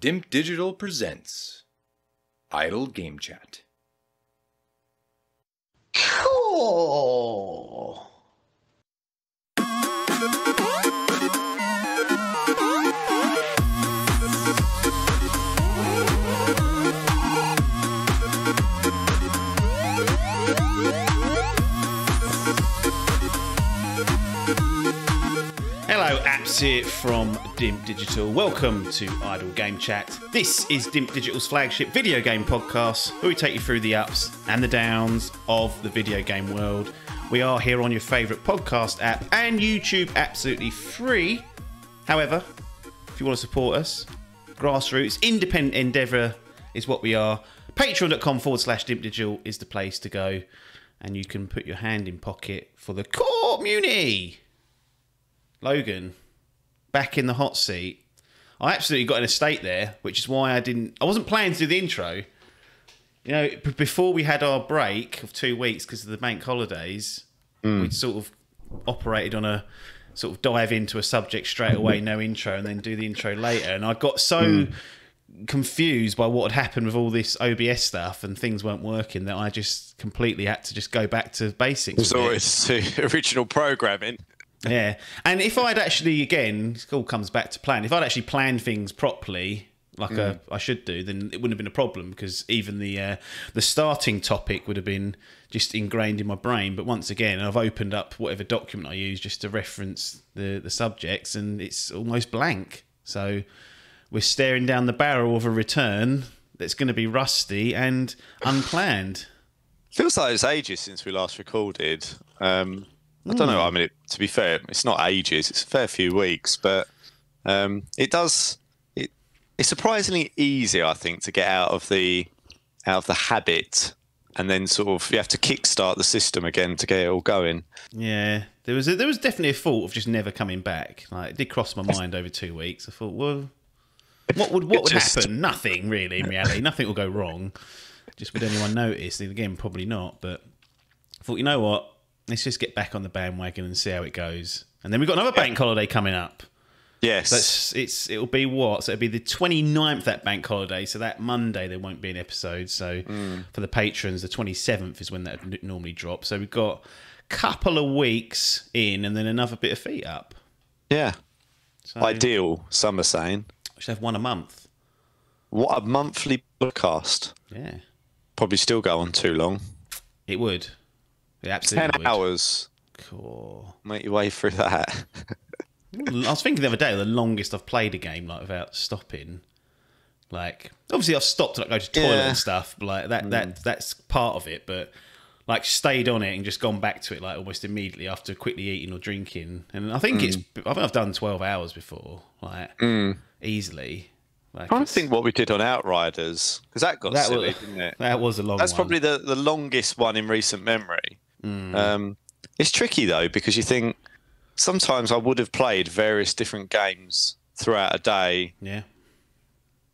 Dimp Digital presents Idle Game Chat. Cool. Hello, apps here from Dimp Digital. Welcome to Idle Game Chat. This is Dimp Digital's flagship video game podcast, where we take you through the ups and the downs of the video game world. We are here on your favourite podcast app and YouTube, absolutely free. However, if you want to support us, grassroots, independent endeavour is what we are. Patreon.com/Dimp Digital is the place to go, and you can put your hand in pocket for the community. Logan, back in the hot seat. I absolutely got in a state there, which is why I wasn't planning to do the intro. You know, before we had our break of 2 weeks because of the bank holidays, we'd sort of operated on a sort of dive into a subject straight away, no intro, and then do the intro later. And I got so confused by what had happened with all this OBS stuff and things weren't working that I just completely had to just go back to basics. So it's original programming. Yeah, and if I'd actually, again, it all comes back to plan. If I'd actually planned things properly, like I should do, then it wouldn't have been a problem because even the starting topic would have been just ingrained in my brain. But once again, I've opened up whatever document I use just to reference the subjects, and it's almost blank. So we're staring down the barrel of a return that's going to be rusty and unplanned. Feels like it's ages since we last recorded. I don't know. I mean, to be fair, it's not ages. It's a fair few weeks, but it's surprisingly easy, I think, to get out of the habit, and then sort of you have to kickstart the system again to get it all going. Yeah, there was definitely a thought of just never coming back. Like, it did cross my mind over 2 weeks. I thought, well, what would happen? Nothing really. In reality, nothing will go wrong. Just would anyone notice? Again, probably not. But I thought, you know what? Let's just get back on the bandwagon and see how it goes. And then we've got another bank holiday coming up. Yes. So it'll be what? So it'll be the 29th, that bank holiday. So that Monday there won't be an episode. So for the patrons, the 27th is when that would normally drop. So we've got a couple of weeks in and then another bit of feet up. Yeah. So Ideal, some are saying. We should have one a month. What a monthly podcast. Yeah. Probably still go on too long. It would. It absolutely 10 would. hours. Cool. Make your way through that. I was thinking the other day, the longest I've played a game like without stopping. Like, obviously I've stopped to like go to the toilet and stuff, but like that's part of it. But like stayed on it and just gone back to it like almost immediately after quickly eating or drinking. And I think I've done 12 hours before, like easily. Like, I think what we did on Outriders, because that got silly, didn't it? That was a long one. That's probably the longest one in recent memory. It's tricky though, because you think sometimes I would have played various different games throughout a day. Yeah.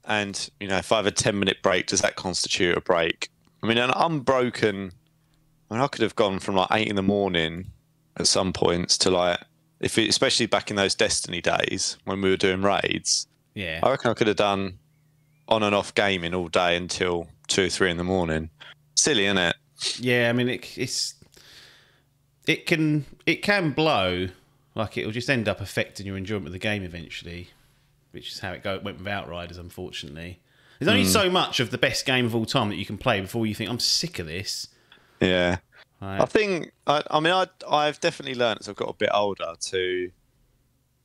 And, you know, if I have a 10-minute break, does that constitute a break? I mean, an unbroken... I mean, I could have gone from like 8 in the morning at some points to like... especially back in those Destiny days when we were doing raids. Yeah. I reckon I could have done on and off gaming all day until 2 or 3 in the morning. Silly, isn't it? Yeah, I mean, it can blow, like it'll just end up affecting your enjoyment of the game eventually, which is how it went with Outriders, unfortunately. There's only so much of the best game of all time that you can play before you think, I'm sick of this. Yeah. Right. I think, I've definitely learned as I've got a bit older to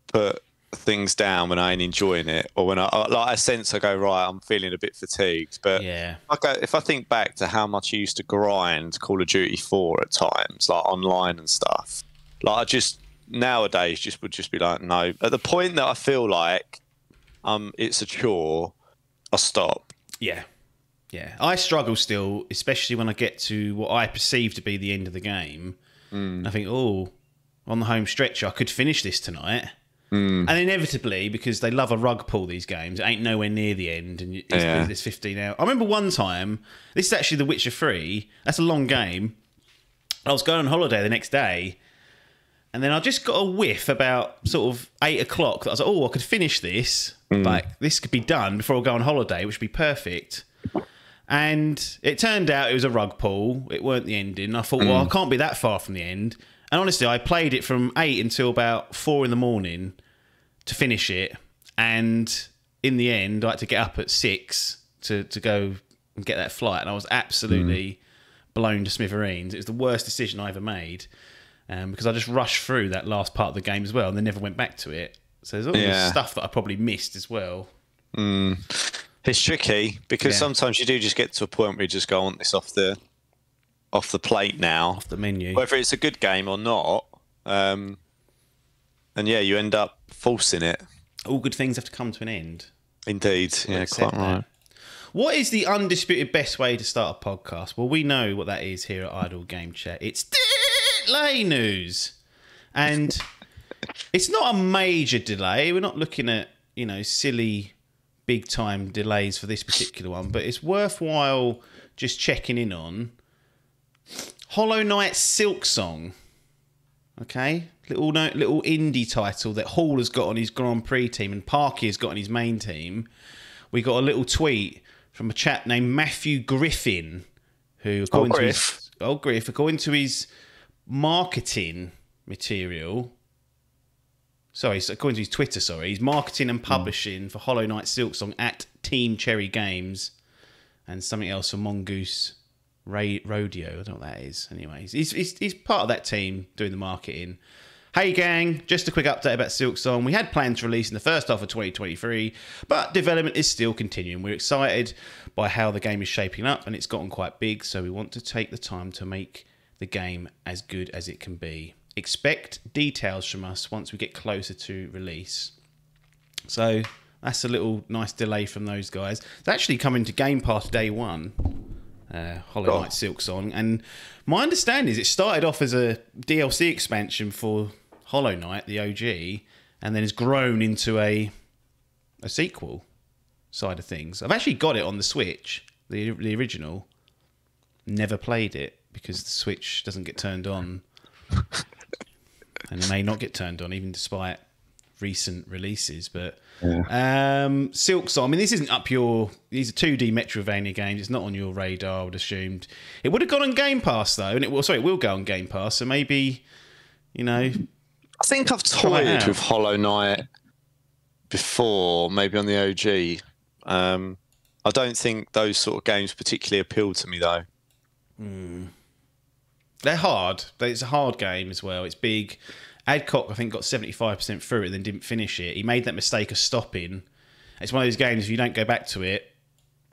put things down when I ain't enjoying it, or when I sense I go, right, I'm feeling a bit fatigued. But yeah, if I think back to how much I used to grind Call of Duty 4 at times, like online and stuff, like I just nowadays would just be like, no. At the point that I feel like it's a chore, I stop. Yeah. I struggle still, especially when I get to what I perceive to be the end of the game. I think, on the home stretch, I could finish this tonight. And inevitably, because they love a rug pull, these games, it ain't nowhere near the end, and it's 15 hours. I remember one time, this is actually The Witcher 3, that's a long game. I was going on holiday the next day, And then I just got a whiff about sort of 8 o'clock that I was like, oh, I could finish this. Like, this could be done before I go on holiday, which would be perfect. And it turned out it was a rug pull. It weren't the ending. I thought, well, I can't be that far from the end. And honestly, I played it from 8 until about 4 in the morning to finish it. And in the end, I had to get up at 6 to go and get that flight. And I was absolutely blown to smithereens. It was the worst decision I ever made. Because I just rushed through that last part of the game as well and then never went back to it. So there's all this stuff that I probably missed as well. It's tricky because sometimes you do just get to a point where you just go, I want this off the plate now. Off the menu. Whether it's a good game or not. And yeah, you end up forcing it. All good things have to come to an end. Indeed. Yeah, quite right. What is the undisputed best way to start a podcast? Well, we know what that is here at Idle Game Chat. It's delay news. And it's not a major delay. We're not looking at, silly big time delays for this particular one, but it's worthwhile just checking in on Hollow Knight Silksong. Okay? Little indie title that Hall has got on his Grand Prix team and Parky has got on his main team. We got a little tweet from a chap named Matthew Griffin, who according to his marketing material, according to his Twitter, he's marketing and publishing for Hollow Knight Silksong at Team Cherry Games and something else for Mongoose Rodeo. I don't know what that is. Anyways, he's part of that team doing the marketing. Hey gang, just a quick update about Silksong. We had planned to release in the first half of 2023, but development is still continuing. We're excited by how the game is shaping up and it's gotten quite big, so we want to take the time to make the game as good as it can be. Expect details from us once we get closer to release. So that's a little nice delay from those guys. It's actually coming to Game Pass day one, Hollow Knight Silksong, and my understanding is it started off as a DLC expansion for Hollow Knight, the OG, and then has grown into a sequel side of things. I've actually got it on the Switch, the original. Never played it because the Switch doesn't get turned on. And may not get turned on even despite recent releases. But Silksong, I mean, this isn't up these are 2D Metroidvania games. It's not on your radar, I would assume. It would have gone on Game Pass though, and it will go on Game Pass. So maybe, I think I've toyed with Hollow Knight before, maybe on the OG. I don't think those sort of games particularly appeal to me though. They're hard. It's a hard game as well. It's big. Adcock, I think, got 75% through it and then didn't finish it. He made that mistake of stopping. It's one of those games, if you don't go back to it,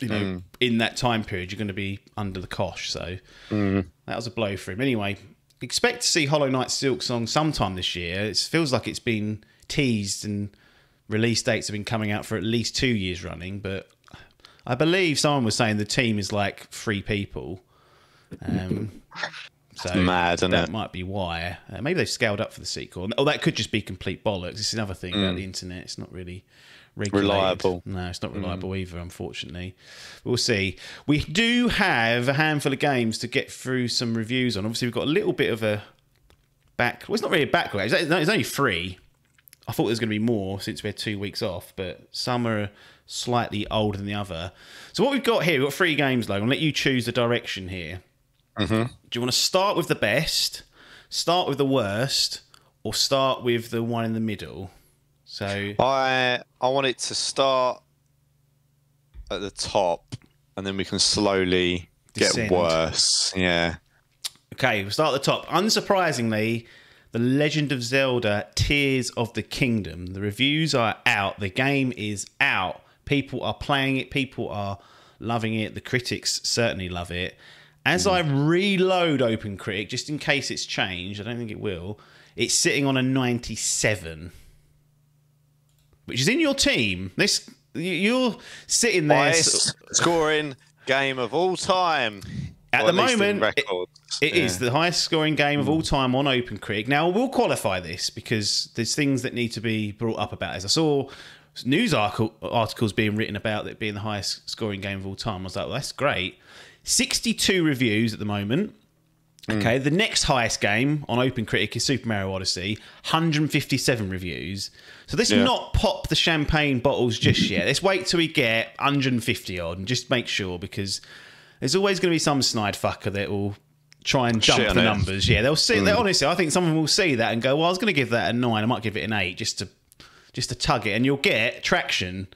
in that time period, you're going to be under the cosh. So that was a blow for him. Anyway, expect to see Hollow Knight Silksong sometime this year. It feels like it's been teased and release dates have been coming out for at least 2 years running. But I believe someone was saying the team is like 3 people. So mad, isn't that it? might be why. Maybe they've scaled up for the sequel. Or that could just be complete bollocks. This is another thing about the internet. It's not really reliable. No, it's not reliable either, unfortunately. We'll see. We do have a handful of games to get through some reviews on. Obviously, we've got a little bit of a back... Well, it's not really a backlog. It's only 3. I thought there was going to be more since we had 2 weeks off, but some are slightly older than the other. So what we've got here, we've got 3 games, Logan. I'll let you choose the direction here. Do you want to start with the best, start with the worst, or start with the one in the middle? So I want it to start at the top, and then we can slowly descend. Get worse. Yeah. Okay, we'll start at the top. Unsurprisingly, The Legend of Zelda: Tears of the Kingdom. The reviews are out. The game is out. People are playing it. People are loving it. The critics certainly love it. As I reload OpenCritic, just in case it's changed, I don't think it will, it's sitting on a 97, which is in your team. You're sitting there. Highest scoring game of all time. At the moment, it is the highest scoring game of all time on OpenCritic. Now, we'll qualify this because there's things that need to be brought up about this. I saw news articles being written about it being the highest scoring game of all time. I was like, well, that's great. 62 reviews at the moment. Okay, the next highest game on OpenCritic is Super Mario Odyssey, 157 reviews. So let's not pop the champagne bottles just yet. Let's wait till we get 150 odd and just make sure, because there's always going to be some snide fucker that will try and jump the numbers. Yeah, they'll see. Honestly, I think someone will see that and go, "Well, I was going to give that a 9. I might give it an 8 just to tug it," and you'll get traction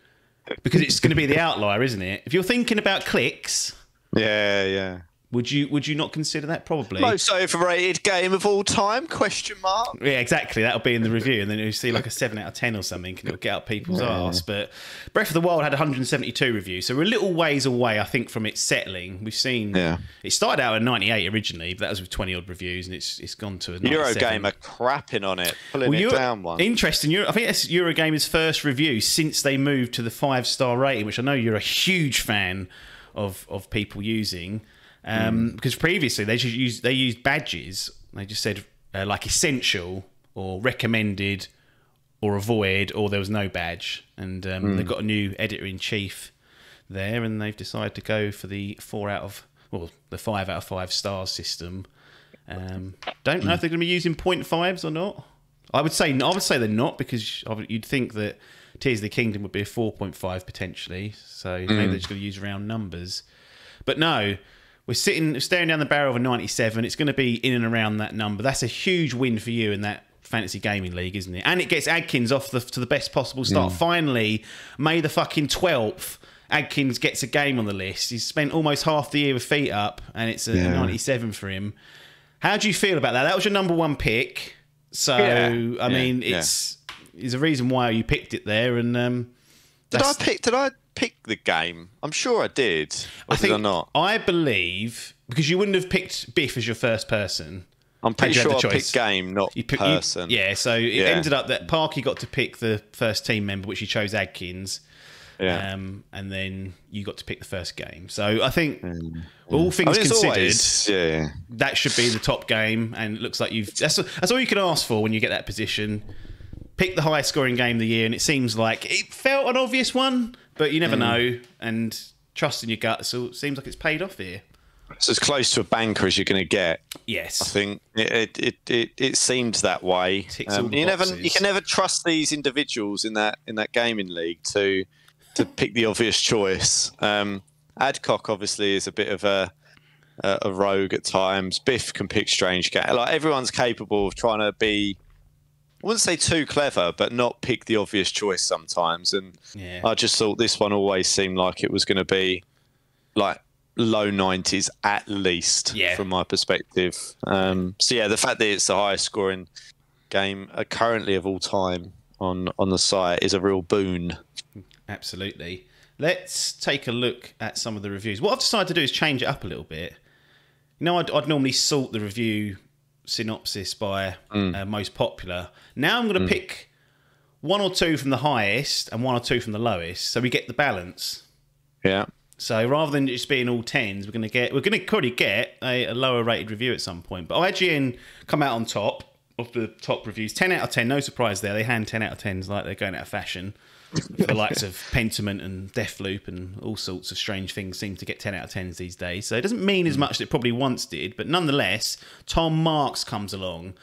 because it's going to be the outlier, isn't it? If you're thinking about clicks, yeah. Would you not consider that? Probably. Most overrated game of all time? Question mark. Yeah, exactly. That'll be in the review, and then you'll see like a 7 out of 10 or something, and it'll get up people's arse. But Breath of the Wild had 172 reviews, so we're a little ways away, I think, from it settling. We've seen it started out at 98 originally, but that was with 20 odd reviews, and it's gone to a 97. Eurogamer crapping on it, pulling it down one. Interesting. I think that's Eurogamer's first review since they moved to the 5-star rating, which I know you're a huge fan of people using. Because previously they used badges. They just said like essential or recommended or avoid, or there was no badge. And they've got a new editor-in-chief there, and they've decided to go for the 5 out of 5 stars system. Don't know if they're going to be using 0.5s or not. I would say they're not, because you'd think that Tears of the Kingdom would be a 4.5 potentially. So maybe they're just going to use round numbers. But no. We're staring down the barrel of a 97. It's going to be in and around that number. That's a huge win for you in that fantasy gaming league, isn't it? And it gets Adkins off to the best possible start. Finally, May the fucking 12th, Adkins gets a game on the list. He's spent almost half the year with feet up, and it's a 97 for him. How do you feel about that? That was your number 1 pick. So, I mean, there's a reason why you picked it there. And Did I pick the game? I'm sure I did. Or did I not? I believe, because you wouldn't have picked Biff as your first person. I'm pretty sure I picked game, not person. So it ended up that Parky got to pick the first team member, which he chose Adkins. Yeah. And then you got to pick the first game. So I think all things considered, that should be the top game. And it looks like that's all you can ask for when you get that position. Pick the highest scoring game of the year, and it seems like it felt an obvious one, but you never know, and trust in your gut. So it seems like it's paid off here. It's as close to a banker as you're going to get. Yes, I think it seemed that way. You can never trust these individuals in that gaming league to pick the obvious choice. Adcock obviously is a bit of a rogue at times. Biff can pick strange games. Like, everyone's capable of trying to be, I wouldn't say too clever, but not pick the obvious choice sometimes. And I just thought this one always seemed like it was going to be like low 90s at least from my perspective. So the fact that it's the highest scoring game currently of all time on the site is a real boon. Absolutely. Let's take a look at some of the reviews. What I've decided to do is change it up a little bit. You know, I'd normally sort the review synopsis by most popular. Now I'm going to pick 1 or 2 from the highest and 1 or 2 from the lowest, so we get the balance. Yeah. So rather than just being all 10s, we're going to probably get a lower rated review at some point. But IGN come out on top of the top reviews. 10 out of 10, no surprise there. They hand 10 out of 10s like they're going out of fashion. The likes of Pentiment and Deathloop and all sorts of strange things seem to get 10 out of 10s these days. So it doesn't mean as much as it probably once did. But nonetheless, Tom Marks comes along.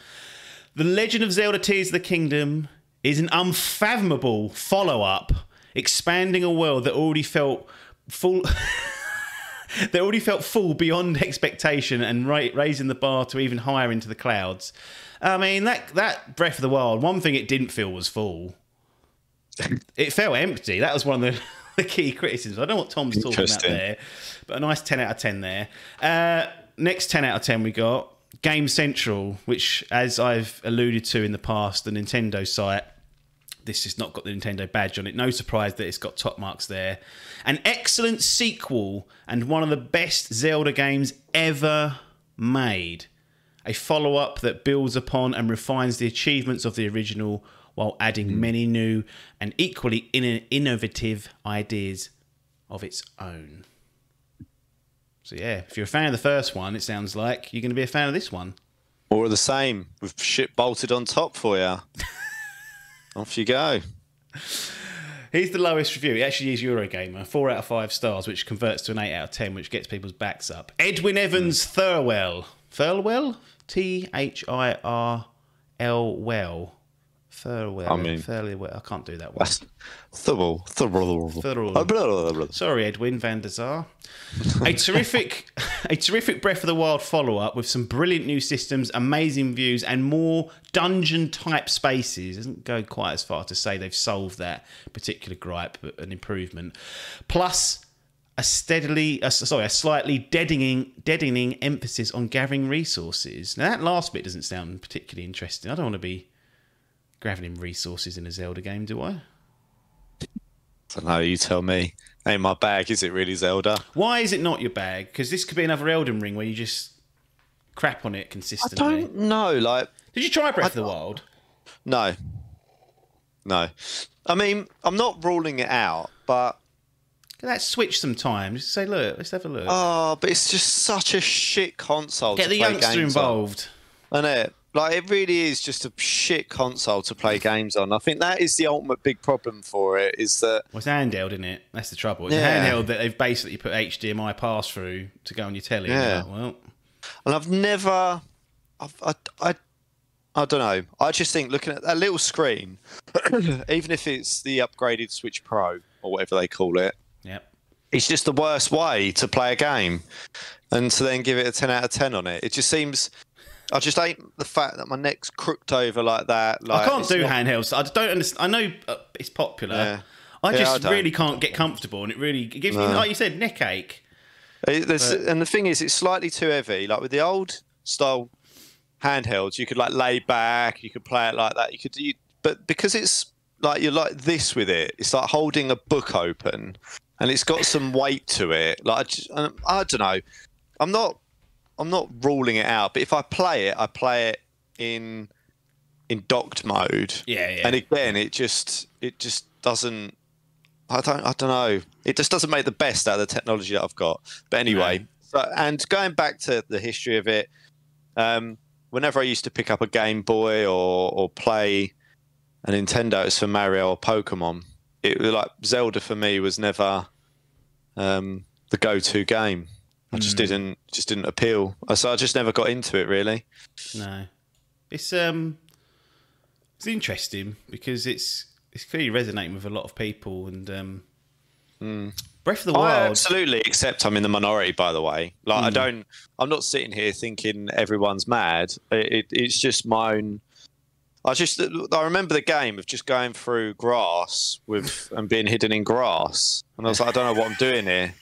The Legend of Zelda Tears of the Kingdom is an unfathomable follow-up, expanding a world that already felt full... full beyond expectation and raising the bar to even higher into the clouds. I mean, that Breath of the Wild, one thing it didn't feel was full. It felt empty. That was one of the key criticisms. I don't know what Tom's talking about there, but a nice 10 out of 10 there. Next 10 out of 10 we got Game Central, which, as I've alluded to in the past, the Nintendo site, this has not got the Nintendo badge on it. No surprise that it's got top marks there. An excellent sequel and one of the best Zelda games ever made. A follow-up that builds upon and refines the achievements of the original while adding many new and equally innovative ideas of its own. So yeah, if you're a fan of the first one, it sounds like you're going to be a fan of this one. Or the same, with shit bolted on top for you. Off you go. Here's the lowest review. It actually is Eurogamer, 4 out of 5 stars, which converts to an 8 out of 10, which gets people's backs up. Edwin Evans Thirlwell. Thirlwell? Thirl well. Thirlwell. I mean, Thirlwell. I can't do that one. Thurl. Sorry, Edwin van der Sar. A terrific Breath of the Wild follow-up with some brilliant new systems, amazing views, and more dungeon-type spaces. Doesn't go quite as far to say they've solved that particular gripe, but an improvement. Plus, a slightly deadening emphasis on gathering resources. Now, that last bit doesn't sound particularly interesting. I don't want to be gathering resources in a Zelda game, do I? I don't know, you tell me. Ain't my bag, is it really, Zelda? Why is it not your bag? Because this could be another Elden Ring where you just crap on it consistently. I don't know, like... Did you try Breath of the Wild? No. I mean, I'm not ruling it out, but... Let's switch some Just say, look, let's have a look. Oh, but it's just such a shit console Get the youngster involved. Isn't it? Like, it really is just a shit console to play games on. I think that is the ultimate big problem for it, is that... Well, it's handheld, isn't it? That's the trouble. It's a handheld that they've basically put HDMI pass-through to go on your telly. Yeah. Well... And I've never... I don't know. I just think looking at that little screen, even if it's the upgraded Switch Pro, or whatever they call it, yep, it's just the worst way to play a game. And to then give it a 10 out of 10 on it. It just seems... I just hate the fact that my neck's crooked over like that. Like, I can't do handhelds. I don't understand. I know it's popular. Yeah. I just really can't get comfortable, and it really gives me, like you said, neck ache. And the thing is, it's slightly too heavy. Like with the old style handhelds, you could like lay back, you could play it like that. But because it's like you're like this with it, it's like holding a book open, and it's got some weight to it. Like I don't know. I'm not ruling it out, but if I play it in docked mode. Yeah. And again, it just doesn't. I don't know. It just doesn't make the best out of the technology that I've got. But anyway, and going back to the history of it, whenever I used to pick up a Game Boy or play a Nintendo, it's for Mario or Pokemon. It was like Zelda for me was never the go-to game. I just didn't appeal. So I just never got into it really. No, it's interesting because it's clearly resonating with a lot of people, and Breath of the Wild. I absolutely accept I'm in the minority, by the way. Like I'm not sitting here thinking everyone's mad. It's just my own. I remember the game of just going through grass and being hidden in grass, and I was like, I don't know what I'm doing here.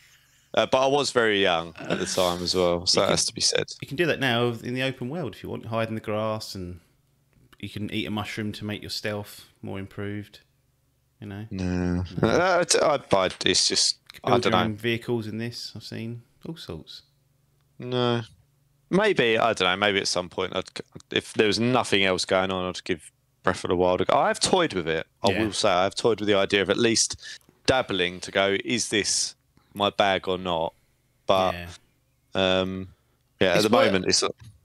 But I was very young at the time as well, so that has to be said. You can do that now in the open world if you want, hide in the grass, and you can eat a mushroom to make your stealth more improved. You know. No. It's just I don't know. Vehicles in this, I've seen all sorts. No, maybe I don't know. Maybe at some point, if there was nothing else going on, I'd give Breath of the Wild a go. I've toyed with it. I will say I've toyed with the idea of at least dabbling to go. Is this my bag or not? But at the moment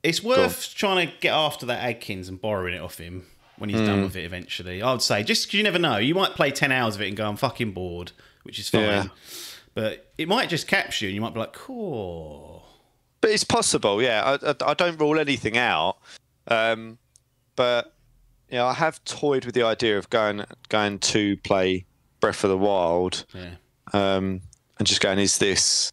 it's worth trying to get after that Adkins and borrowing it off him when he's done with it eventually. I would say, just because you never know, you might play 10 hours of it and go, I'm fucking bored, which is fine, but it might just capture you and you might be like, cool. But it's possible. I don't rule anything out, but I have toyed with the idea of going to play Breath of the Wild, and just going, is this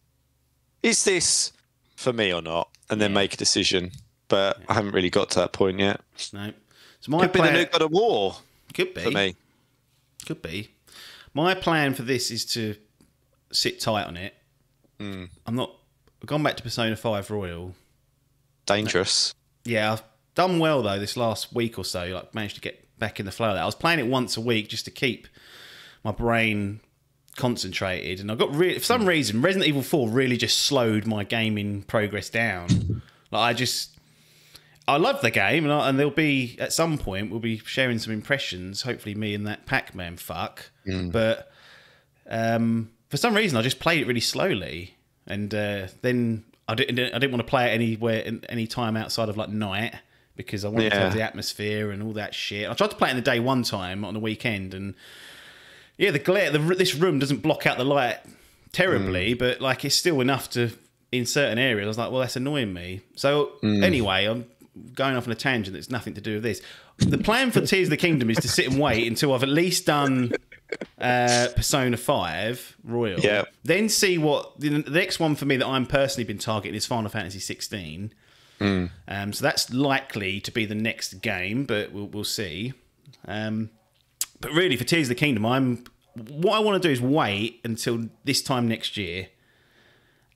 for me or not? And then make a decision. But I haven't really got to that point yet. No. So could be the new God of War. Could be. For me. Could be. My plan for this is to sit tight on it. I've gone back to Persona 5 Royal. Dangerous. Yeah, I've done well, though, this last week or so. Like, managed to get back in the flow of that. I was playing it once a week just to keep my brain concentrated, and I got for some reason Resident Evil 4 really just slowed my gaming progress down. Like I love the game, and there'll be at some point we'll be sharing some impressions. Hopefully, me and that Pac-Man fuck. But for some reason, I just played it really slowly, and then I didn't want to play it any time outside of like night because I wanted to have the atmosphere and all that shit. I tried to play it in the day one time on the weekend, and the glare. This room doesn't block out the light terribly, but like it's still enough to in certain areas, I was like, well, that's annoying me. So anyway, I'm going off on a tangent that's nothing to do with this. The plan for Tears of the Kingdom is to sit and wait until I've at least done Persona 5 Royal. Yeah. Then see what the next one for me that I'm personally been targeting is Final Fantasy 16. So that's likely to be the next game, but we'll see. But really, for Tears of the Kingdom, what I want to do is wait until this time next year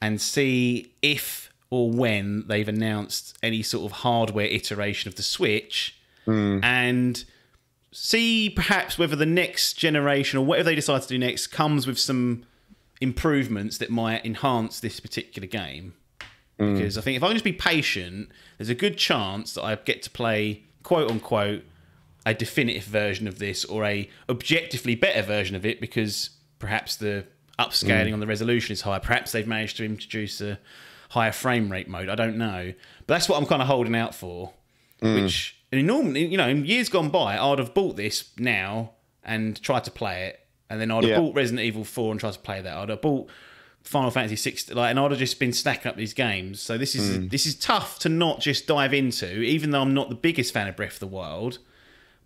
and see if or when they've announced any sort of hardware iteration of the Switch, and see perhaps whether the next generation or whatever they decide to do next comes with some improvements that might enhance this particular game. Because I think if I can just be patient, there's a good chance that I get to play, quote unquote, a definitive version of this or a objectively better version of it, because perhaps the upscaling on the resolution is higher. Perhaps they've managed to introduce a higher frame rate mode. I don't know. But that's what I'm kind of holding out for. Which, normally, in years gone by, I'd have bought this now and tried to play it. And then I'd have bought Resident Evil 4 and tried to play that. I'd have bought Final Fantasy 16, and I'd have just been stacking up these games. So this is tough to not just dive into, even though I'm not the biggest fan of Breath of the Wild.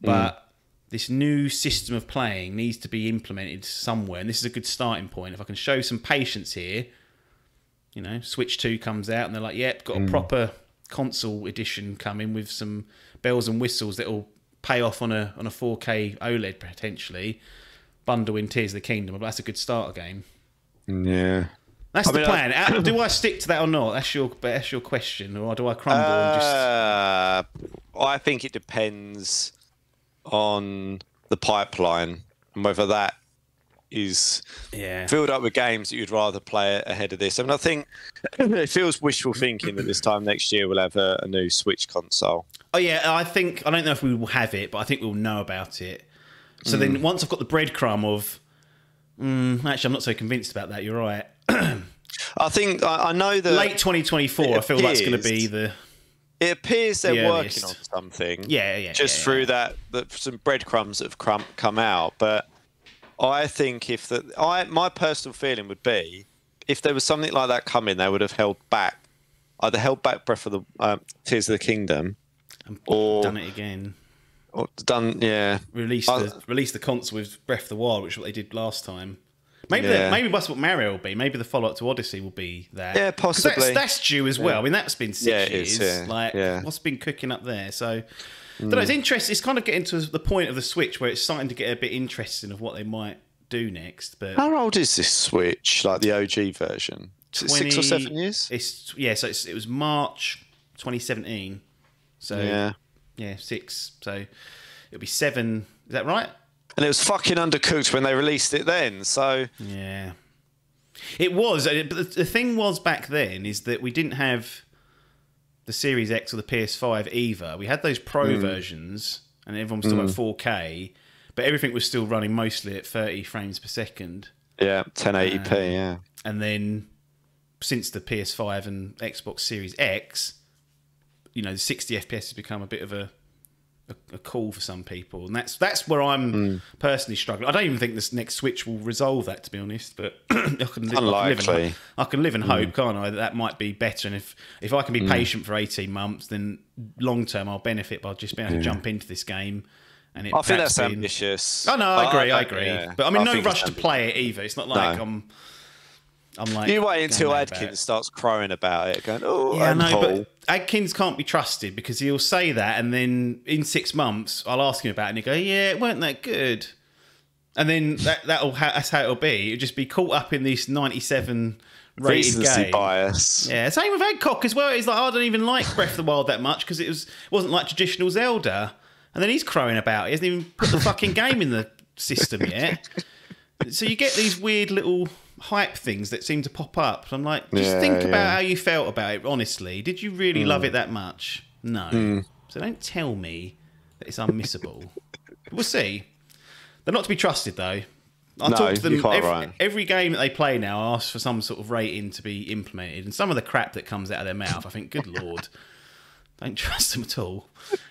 But this new system of playing needs to be implemented somewhere, and this is a good starting point. If I can show some patience here, Switch 2 comes out, and they're like, yep, got a proper console edition coming with some bells and whistles that will pay off on a 4K OLED potentially, bundle in Tears of the Kingdom. But that's a good starter game. Yeah. That's the plan. Do I stick to that or not? That's your question, or do I crumble and just... I think it depends on the pipeline and whether that is filled up with games that you'd rather play ahead of this. I mean, I think it feels wishful thinking that this time next year we'll have a new Switch console. Oh yeah, I don't know if we will have it, but I think we'll know about it. So then once I've got the breadcrumb of, actually I'm not so convinced about that, you're right. I think, I know that... Late 2024, I feel that's going to be the... It appears they're working on something. Just through that some breadcrumbs that have come out. But I think my personal feeling would be, if there was something like that coming, they would have either held back Breath of the Tears of the Kingdom, or done it again. Or done, Release the console with Breath of the Wild, which is what they did last time. Maybe that's what Mario will be. Maybe the follow-up to Odyssey will be that. Yeah, possibly. That's due as well. I mean, that's been 6 years. What's been cooking up there? So, I don't know, it's interesting. It's kind of getting to the point of the Switch where it's starting to get a bit interesting of what they might do next. But how old is this Switch? Like the OG version? Is it 6 or 7 years? It was March 2017. So 6. So it'll be 7. Is that right? And it was fucking undercooked when they released it then, so... Yeah. It was. But the thing was back then is that we didn't have the Series X or the PS5 either. We had those Pro versions, and everyone was still at 4K, but everything was still running mostly at 30 frames per second. Yeah, 1080p, And then, since the PS5 and Xbox Series X, the 60 FPS has become a bit of a call for some people, and that's where I'm personally struggling. I don't even think this next Switch will resolve that, to be honest. But I can live in hope, can't I? That might be better. And if I can be patient for 18 months, then long term I'll benefit by just being able to jump into this game. And I think that's ambitious. Oh no, I agree. Yeah. But I'm in no rush to play it either. It's not like I'm like, you wait until Adkins starts crowing about it, going, "Oh, yeah, no." But Adkins can't be trusted, because he'll say that, and then in 6 months I'll ask him about it, and he'll go, "Yeah, it weren't that good." And then that's how it'll be. It'll just be caught up in this 97 rated recency game. bias. Yeah, same with Adcock as well. He's like, I don't even like Breath of the Wild that much because it wasn't like traditional Zelda. And then he's crowing about it. He hasn't even put the fucking game in the system yet. So you get these weird little hype things that seem to pop up. So I'm like, just think about how you felt about it, honestly. Did you really love it that much? No. So don't tell me that it's unmissable. We'll see. They're not to be trusted, though. I talk to them every game that they play now. I ask for some sort of rating to be implemented, and some of the crap that comes out of their mouth, I think, good lord, Don't trust them at all.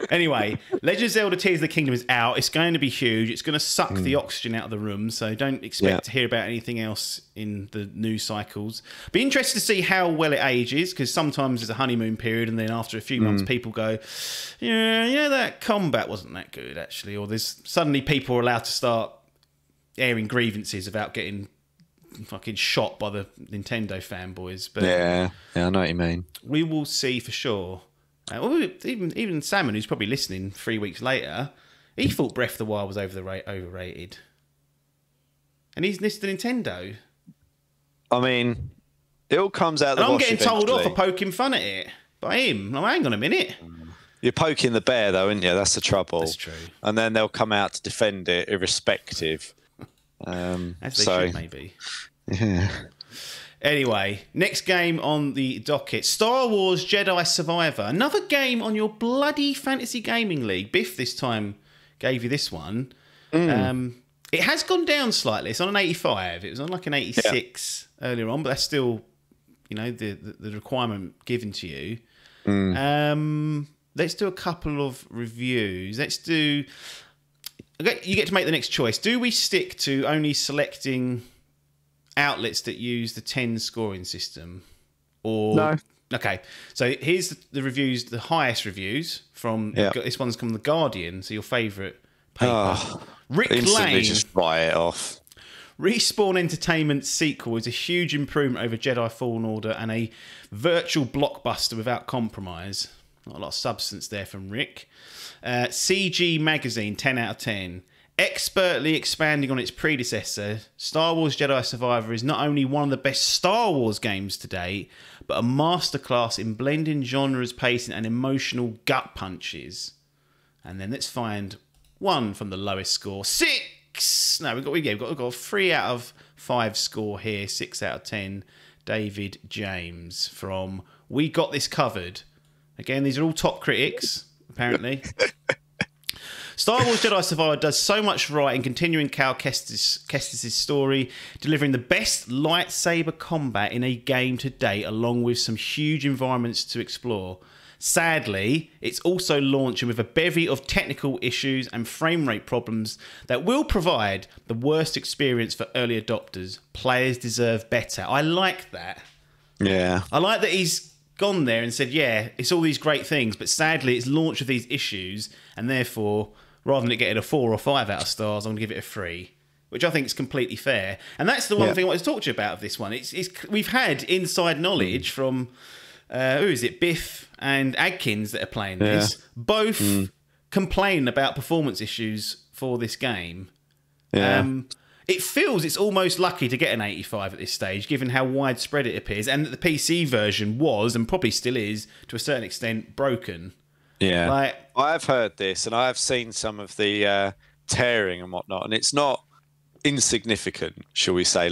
Anyway, Legend of Zelda Tears of the Kingdom is out. It's going to be huge. It's going to suck the oxygen out of the room, so don't expect to hear about anything else in the news cycles. Be interested to see how well it ages, because sometimes there's a honeymoon period, and then after a few months, people go, yeah, that combat wasn't that good, actually. Or there's suddenly people are allowed to start airing grievances about getting fucking shot by the Nintendo fanboys. But yeah, I know what you mean. we will see for sure. Even Salmon, who's probably listening 3 weeks later, he thought Breath of the Wild was overrated. And he's listed Nintendo. I mean, it all comes out the And I'm wash getting told off eventually. for poking fun at it by him. I'm hang on a minute. You're poking the bear, though, aren't you? That's the trouble. That's true. And then they'll come out to defend it, irrespective. As they should, maybe. Yeah. Anyway, next game on the docket. Star Wars Jedi Survivor. Another game on your bloody Fantasy Gaming League. Biff this time gave you this one. It has gone down slightly. It's on an 85. It was on like an 86 earlier on, but that's still, the requirement given to you. Let's do a couple of reviews. You get to make the next choice. Do we stick to only selecting outlets that use the 10 scoring system? Or No. Okay, so here's the reviews, the highest reviews from this one's from The Guardian, so your favourite paper. Rick Instantly Lane. just fry it off. Respawn Entertainment's sequel is a huge improvement over Jedi Fallen Order and a virtual blockbuster without compromise. Not a lot of substance there from Rick. CG Magazine, 10 out of 10. Expertly expanding on its predecessor, Star Wars Jedi Survivor is not only one of the best Star Wars games to date, but a masterclass in blending genres, pacing, and emotional gut punches. And then let's find one from the lowest score. 6! No, we've got a 3 out of 5 score here. 6 out of 10. David James from We Got This Covered. Again, these are all top critics, apparently. Star Wars Jedi Survivor does so much right in continuing Cal Kestis' story, delivering the best lightsaber combat in a game to date, along with some huge environments to explore. Sadly, it's also launching with a bevy of technical issues and frame rate problems that will provide the worst experience for early adopters. Players deserve better. I like that. Yeah. I like that he's gone there and said, yeah, it's all these great things, but sadly it's launched with these issues, and therefore, rather than it getting a 4 or 5 out of stars, I'm going to give it a 3, which I think is completely fair. And that's the one thing I wanted to talk to you about of this one. We've had inside knowledge from, who is it, Biff and Adkins that are playing this, both complain about performance issues for this game. Yeah. It feels it's almost lucky to get an 85 at this stage, given how widespread it appears, and that the PC version was, and probably still is, to a certain extent, broken. Yeah. I've heard this, and I've seen some of the tearing and whatnot, and it's not insignificant, shall we say.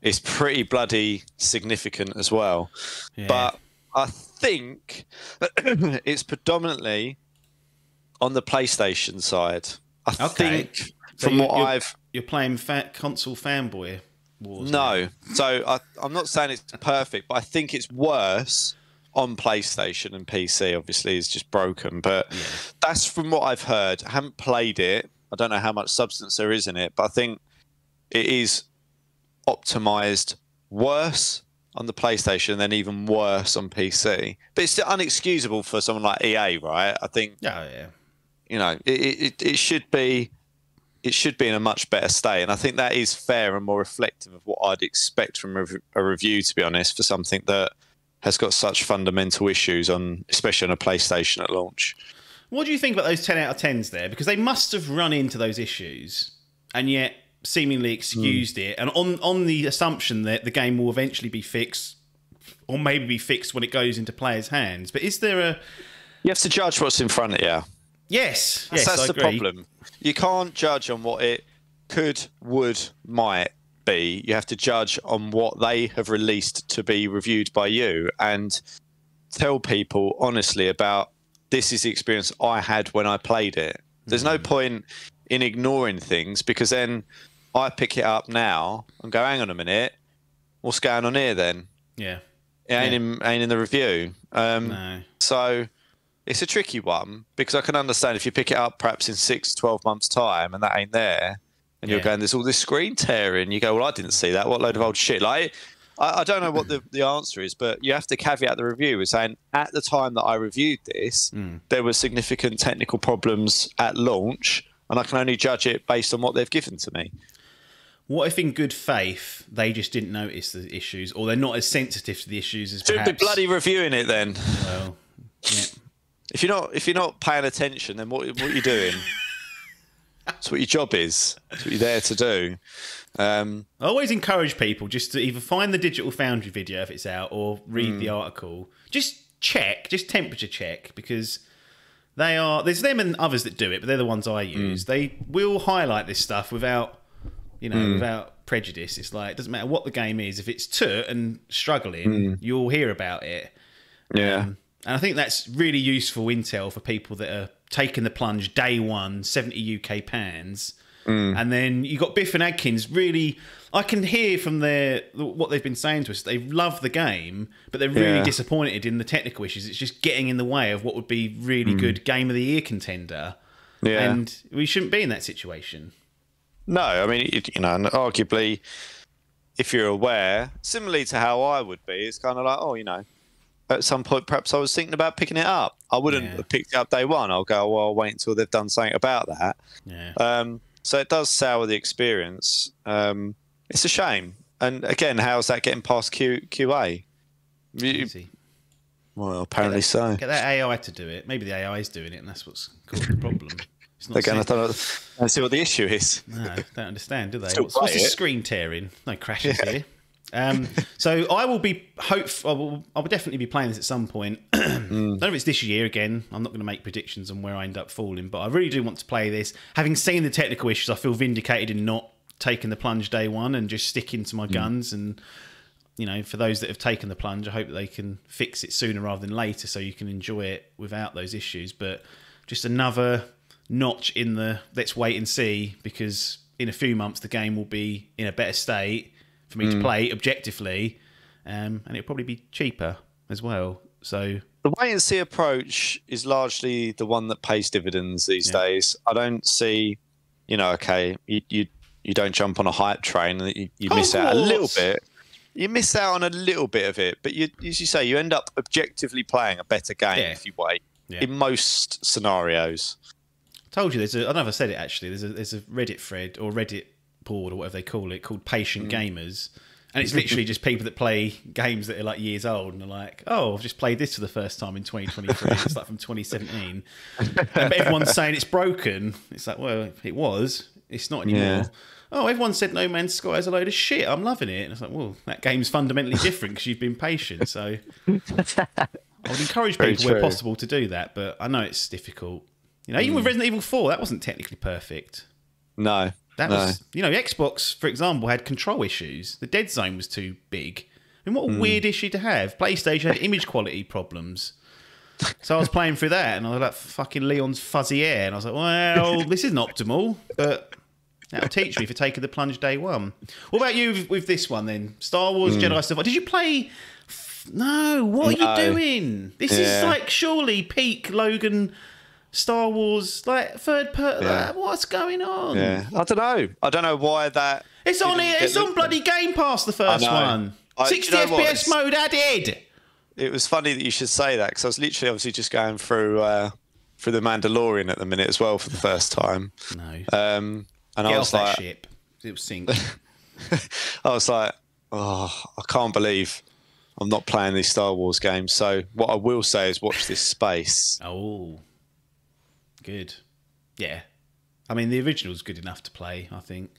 It's pretty bloody significant as well. Yeah. But I think it's predominantly on the PlayStation side. I think from You're playing console fanboy wars. No. Now. So I'm not saying it's perfect, but I think it's worse on PlayStation, and PC obviously is just broken. But that's from what I've heard. I haven't played it. I don't know how much substance there is in it, but I think it is optimized worse on the PlayStation and then even worse on PC. But it's still unexcusable for someone like EA, right? I think it should be in a much better state, and I think that is fair and more reflective of what I'd expect from a review, to be honest, for something that has got such fundamental issues on, especially on a PlayStation at launch. What do you think about those 10 out of 10s there? Because they must have run into those issues and yet seemingly excused it, and on the assumption that the game will eventually be fixed, or maybe be fixed when it goes into players' hands. But is there a... You have to judge what's in front of you. Yes, that's I the agree. problem. You can't judge on what it could, would, might be. You have to judge on what they have released to be reviewed by you, and tell people honestly about, this is the experience I had when I played it. There's no point in ignoring things, because then I pick it up now and go, hang on a minute, what's going on here then? Yeah. It ain't in the review. No. So it's a tricky one because I can understand if you pick it up perhaps in 6, 12 months' time and that ain't there, and you're going, there's all this screen tearing. You go, well, I didn't see that. What load of old shit. Like, I don't know what the answer is, but you have to caveat the review with saying at the time that I reviewed this, there were significant technical problems at launch, and I can only judge it based on what they've given to me. What if in good faith they just didn't notice the issues, or they're not as sensitive to the issues as perhaps... Should be bloody reviewing it then. Well, yeah. If you're not paying attention, then what are you doing? That's what your job is. That's what you're there to do. I always encourage people just to either find the Digital Foundry video if it's out, or read the article. Just check, just temperature check, because there's them and others that do it, but they're the ones I use. They will highlight this stuff without prejudice. It's like, it doesn't matter what the game is. If it's toot and struggling, you'll hear about it. Yeah. And I think that's really useful intel for people that are taking the plunge day one, 70 UK pounds. And then you got Biff and Adkins. Really, I can hear from what they've been saying to us. They love the game, but they're really disappointed in the technical issues. It's just getting in the way of what would be really good Game of the Year contender. Yeah. And we shouldn't be in that situation. No, I mean, and arguably, if you're aware, similarly to how I would be, it's kind of like, at some point, perhaps I was thinking about picking it up. I wouldn't have picked it up day one. I'll go, well, I'll wait until they've done something about that. Yeah. So it does sour the experience. It's a shame. And again, how's that getting past QA? Easy. Well, apparently so. Get that AI to do it. Maybe the AI is doing it, and that's what's caused the problem. It's not again, I don't see what the issue is. No, don't understand, do they? What's the screen tearing? No crashes here. So I will be I will definitely be playing this at some point. I don't know if it's this year again. I'm not going to make predictions on where I end up falling, but I really do want to play this. Having seen the technical issues, I feel vindicated in not taking the plunge day one and just sticking to my guns. And for those that have taken the plunge, I hope that they can fix it sooner rather than later, so you can enjoy it without those issues. But just another notch in the let's wait and see, because in a few months the game will be in a better state for me to play objectively, and it'll probably be cheaper as well. So the wait and see approach is largely the one that pays dividends these days. I don't see, you don't jump on a hype train and you miss out a little bit. You miss out on a little bit of it, but as you say, you end up objectively playing a better game if you wait. In most scenarios. I told you, I don't know if I said it actually. There's a Reddit thread or Reddit board or whatever they call it, called Patient Gamers, and it's literally just people that play games that are like years old and are like, oh, I've just played this for the first time in 2023. It's like from 2017, but everyone's saying it's broken. It's like, well, it's not anymore. Oh, everyone said No Man's Sky is a load of shit, I'm loving it. And it's like, well, that game's fundamentally different because you've been patient. So I would encourage people where possible to do that, but I know it's difficult. Even with Resident Evil 4, that wasn't technically perfect. No. That was, Xbox, for example, had control issues. The dead zone was too big. I mean, what a weird issue to have. PlayStation had image quality problems. So I was playing through that, and I was like, fucking Leon's fuzzy hair. And I was like, well, this isn't optimal, but that'll teach me for taking the plunge day one. What about you with this one, then? Star Wars Jedi Survivor. Did you play... No, what are you doing? This is like surely peak Logan... Star Wars, like third person. What's going on? Yeah, I don't know why that. It's on here. It's on bloody Game Pass. The first one. 60 FPS mode added. It was funny that you should say that, because I was literally obviously just going through the Mandalorian at the minute as well for the first time. No. And I was like, ship. It was sink. I was like, oh, I can't believe I'm not playing these Star Wars games. So what I will say is watch this space. Oh. Good. Yeah. I mean, the original's good enough to play, I think.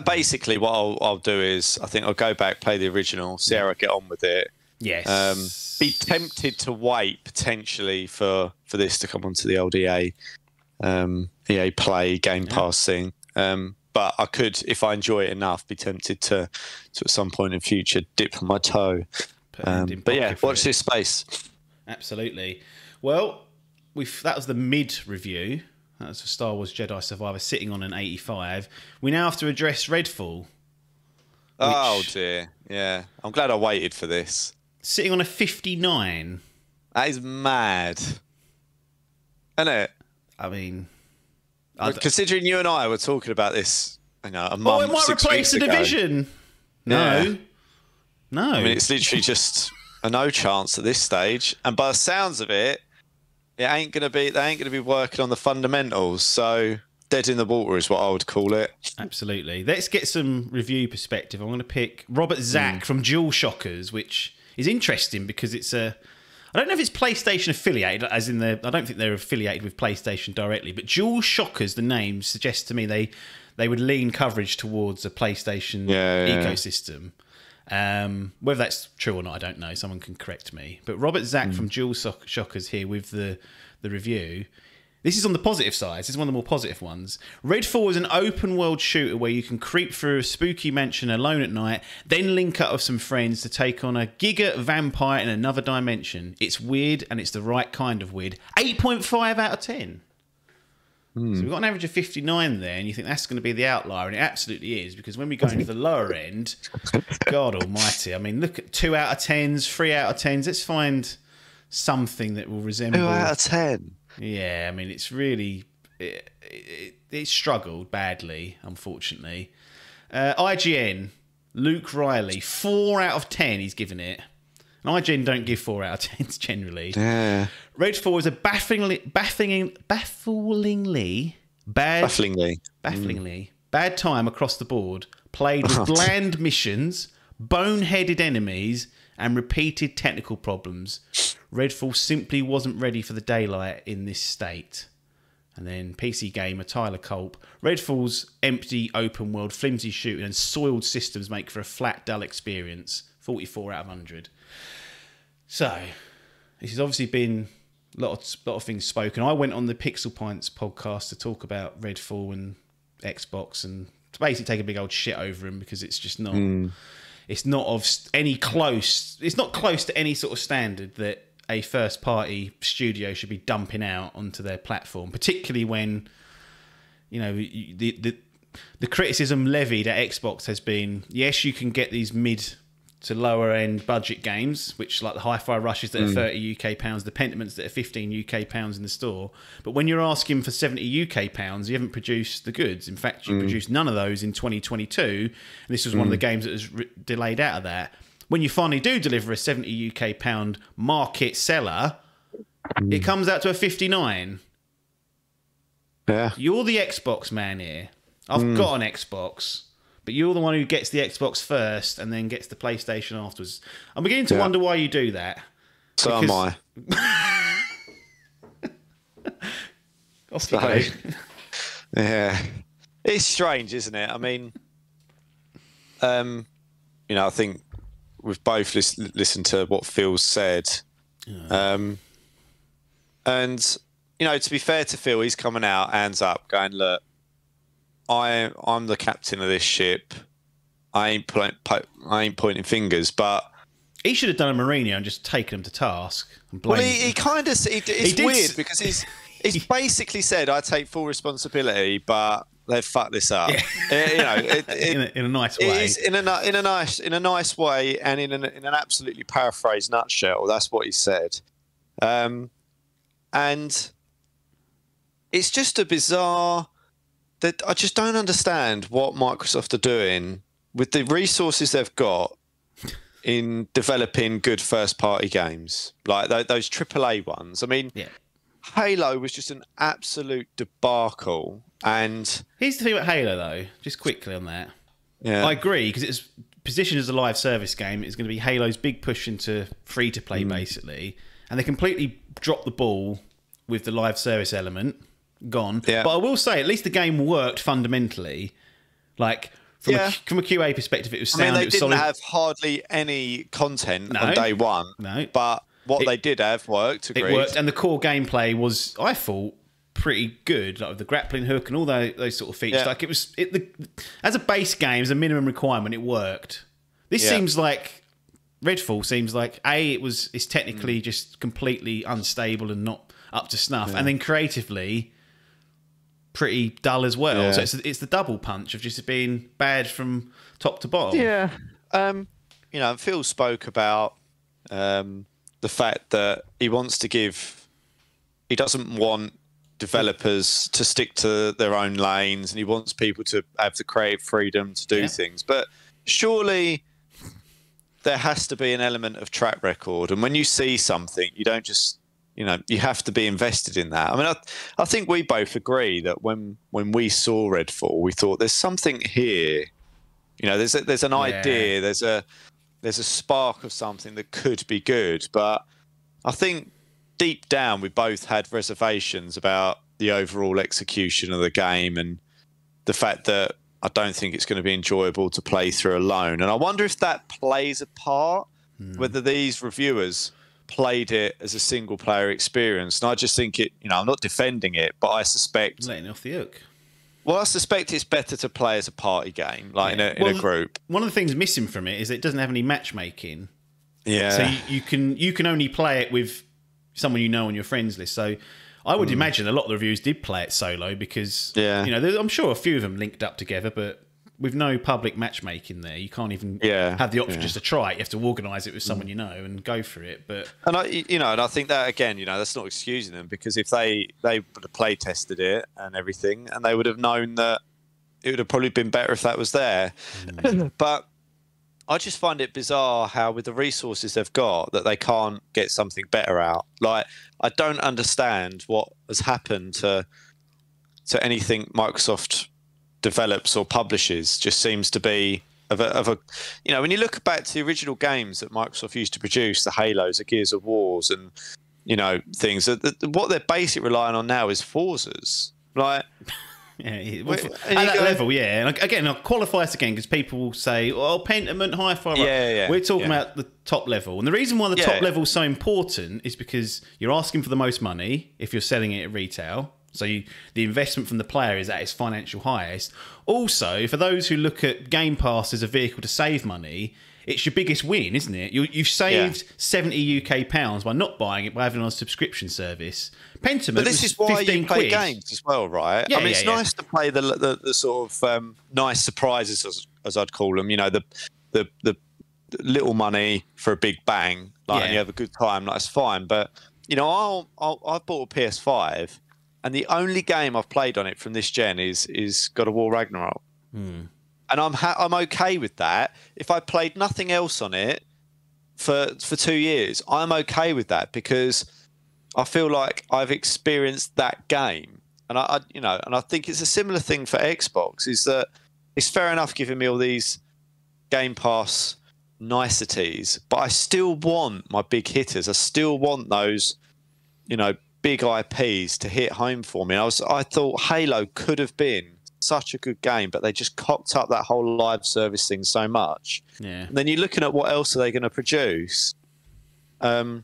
Basically, what I'll do is, I think I'll go back, play the original, see how I get on with it. Yes. Be tempted to wait, potentially, for this to come onto the old EA Play Game Pass thing. But I could, if I enjoy it enough, be tempted to at some point in future, dip my toe. But yeah, watch this space. Absolutely. Well... that was the mid review. That was for Star Wars Jedi Survivor, sitting on an 85. We now have to address Redfall. Oh dear, yeah. I'm glad I waited for this. Sitting on a 59. That is mad. isn't it? I mean, Considering you and I were talking about this, a month, oh, it might 6 replace weeks the ago. Division. No, Yeah. no. I mean, it's literally just a no chance at this stage. And by the sounds of it, they ain't gonna be working on the fundamentals. So dead in the water is what I would call it. Absolutely. Let's get some review perspective. I'm going to pick Robert Zack from Dual Shockers, which is interesting because it's a. I don't know if it's PlayStation affiliated, as in I don't think they're affiliated with PlayStation directly, but Dual Shockers, the name suggests to me they would lean coverage towards a PlayStation ecosystem. Whether that's true or not, I don't know. Someone can correct me. But Robert Zack from Dual Shockers here with the review. This is on the positive side. This is one of the more positive ones. Redfall is an open world shooter where you can creep through a spooky mansion alone at night, then link up with some friends to take on a giga vampire in another dimension. It's weird, and it's the right kind of weird. 8.5 out of 10. So we've got an average of 59 there, and you think that's going to be the outlier, and it absolutely is, because when we go into the lower end, God almighty, I mean, look at 2 out of 10s, 3 out of 10s. Let's find something that will resemble... 2 out of 10? Yeah, I mean, it's really... It struggled badly, unfortunately. IGN, Luke Riley, 4 out of 10 he's given it. And IGN don't give 4 out of 10s generally. Yeah. Redfall is a bafflingly bad time across the board, played with bland missions, boneheaded enemies, and repeated technical problems. Redfall simply wasn't ready for the daylight in this state. And then PC gamer Tyler Culp. Redfall's empty open world, flimsy shooting and soiled systems make for a flat, dull experience. 44 out of 100. So, this has obviously been a lot of things spoken. I went on the Pixel Pints podcast to talk about Redfall and Xbox and to basically take a big old shit over him because it's just not... It's not of any close... It's not close to any sort of standard that a first-party studio should be dumping out onto their platform, particularly when, you know, the criticism levied at Xbox has been, yes, you can get these mid to lower end budget games, which like the Hi-Fi Rushes that are 30 UK pounds, the Pentiments that are 15 UK pounds in the store. But when you're asking for 70 UK pounds, you haven't produced the goods. In fact, you produced none of those in 2022. And this was one of the games that was delayed out of that. When you finally do deliver a 70 UK pound market seller, it comes out to a 59. Yeah. You're the Xbox man here. I've got an Xbox. But you're the one who gets the Xbox first and then gets the PlayStation afterwards. I'm beginning to wonder why you do that. So am I. Off you go. Yeah. It's strange, isn't it? I mean, I think we've both listened to what Phil said. And, to be fair to Phil, he's coming out, hands up, going, look, I'm the captain of this ship. I ain't pointing fingers, but he should have done a Mourinho and just taken him to task. And well, he kind of it's weird because he's basically said I take full responsibility, but they've fucked this up. Yeah. In a nice way. It is in a nice way, and in an absolutely paraphrased nutshell. That's what he said, and it's just a bizarre. That I just don't understand what Microsoft are doing with the resources they've got in developing good first-party games, like those AAA ones. I mean, Halo was just an absolute debacle. And here's the thing about Halo, though, just quickly on that. Yeah. I agree, because it's positioned as a live service game. It's going to be Halo's big push into free-to-play, basically. And they completely dropped the ball with the live service element. Gone. Yeah. But I will say, at least the game worked fundamentally. Like, from a QA perspective, it was sound. I mean, they didn't solid. Have hardly any content on day one. No. But what they did have worked. Agreed. It worked, and the core gameplay was, I thought, pretty good. Like with the grappling hook and all those sort of features. Yeah. Like it was, as a base game, as a minimum requirement, it worked. This seems like Redfall seems like it's technically just completely unstable and not up to snuff, and then creatively pretty dull as well. So it's the double punch of just being bad from top to bottom. Yeah. Phil spoke about the fact that he doesn't want developers to stick to their own lanes, and he wants people to have the creative freedom to do things. But surely there has to be an element of track record. And when you see something, you don't just, you have to be invested in that. I mean, I think we both agree that when we saw Redfall, we thought there's something here. There's an idea, there's a spark of something that could be good. But I think deep down, we both had reservations about the overall execution of the game and the fact that I don't think it's going to be enjoyable to play through alone. And I wonder if that plays a part, whether these reviewers played it as a single player experience. And I just think I'm not defending it, but I suspect letting off the hook. Well, I suspect it's better to play as a party game, like in a group. One of the things missing from it is it doesn't have any matchmaking. Yeah. So you can only play it with someone you know on your friends list. So I would imagine a lot of the reviews did play it solo because I'm sure a few of them linked up together, but with no public matchmaking there, you can't even have the option just to try it. You have to organise it with someone you know and go for it. But and I think that again, that's not excusing them, because if they would have play tested it and everything, and they would have known that it would have probably been better if that was there. But I just find it bizarre how, with the resources they've got, that they can't get something better out. Like, I don't understand what has happened to anything Microsoft develops or publishes. Just seems to be of a when you look back to the original games that Microsoft used to produce, the Halos, the Gears of Wars, and things. What they're basically relying on now is Forzas, like. At that level, and again, I'll qualify this again because people will say, "Oh, Pentiment, Hi-Fi." We're talking about the top level, and the reason why the top level is so important is because you're asking for the most money if you're selling it at retail. So the investment from the player is at its financial highest. Also, for those who look at Game Pass as a vehicle to save money, it's your biggest win, isn't it? You've saved £70 UK by not buying it, by having it on a subscription service. Pentiment, but this is why you play quid. Games as well, right? I mean, it's nice to play the sort of nice surprises, as I'd call them. The little money for a big bang, and you have a good time. That's fine. But I bought a PS5, and the only game I've played on it from this gen is God of War Ragnarok. And I'm okay with that. If I played nothing else on it for 2 years, I'm okay with that, because I feel like I've experienced that game. And I think it's a similar thing for Xbox, is that it's fair enough giving me all these Game Pass niceties, but I still want my big hitters. I still want those, big IPs to hit home for me. I thought Halo could have been such a good game, but they just cocked up that whole live service thing so much. And then you're looking at what else are they going to produce, and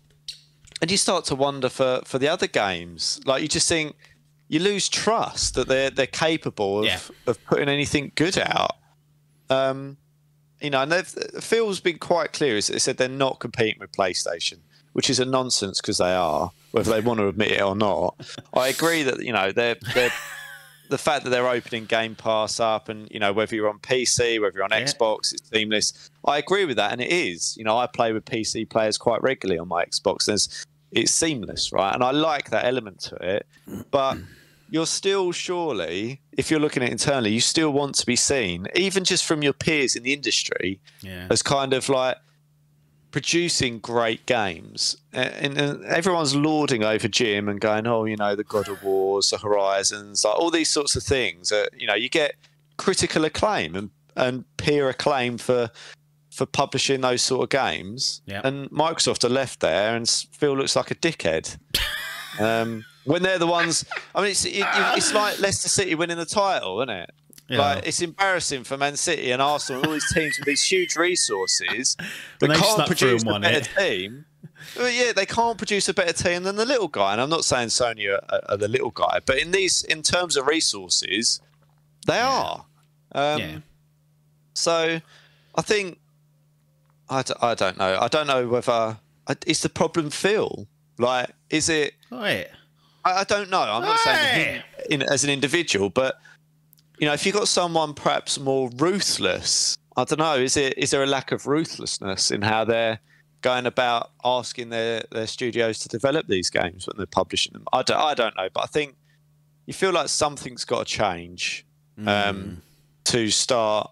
you start to wonder for the other games. Like, you just think, you lose trust that they're capable of putting anything good out. And Phil's been quite clear. They said they're not competing with PlayStation, which is a nonsense, because they are, whether they want to admit it or not. I agree that they're the fact that they're opening Game Pass up, and whether you're on PC, whether you're on Xbox, it's seamless. I agree with that, and it is. I play with PC players quite regularly on my Xbox. It's seamless, right? And I like that element to it. But you're still, surely, if you're looking at it internally, you still want to be seen, even just from your peers in the industry, as kind of like producing great games. And everyone's lauding over Jim and going, oh, the God of Wars, the Horizons, like all these sorts of things. You get critical acclaim and peer acclaim for publishing those sort of games. And Microsoft are left there, and Phil looks like a dickhead. When they're the ones, I mean, it's like Leicester City winning the title, isn't it? Like, it's embarrassing for Man City and Arsenal and all these teams with these huge resources that can't produce a better team. Well, they can't produce a better team than the little guy. And I'm not saying Sony are the little guy, but in terms of resources, they are. So I think I don't know. I don't know whether is the problem Phil. Like, is it? I don't know. I'm not saying him as an individual, but if you've got someone perhaps more ruthless, I don't know. Is there a lack of ruthlessness in how they're going about asking their studios to develop these games when they're publishing them? I don't know, but I think you feel like something's got to change to start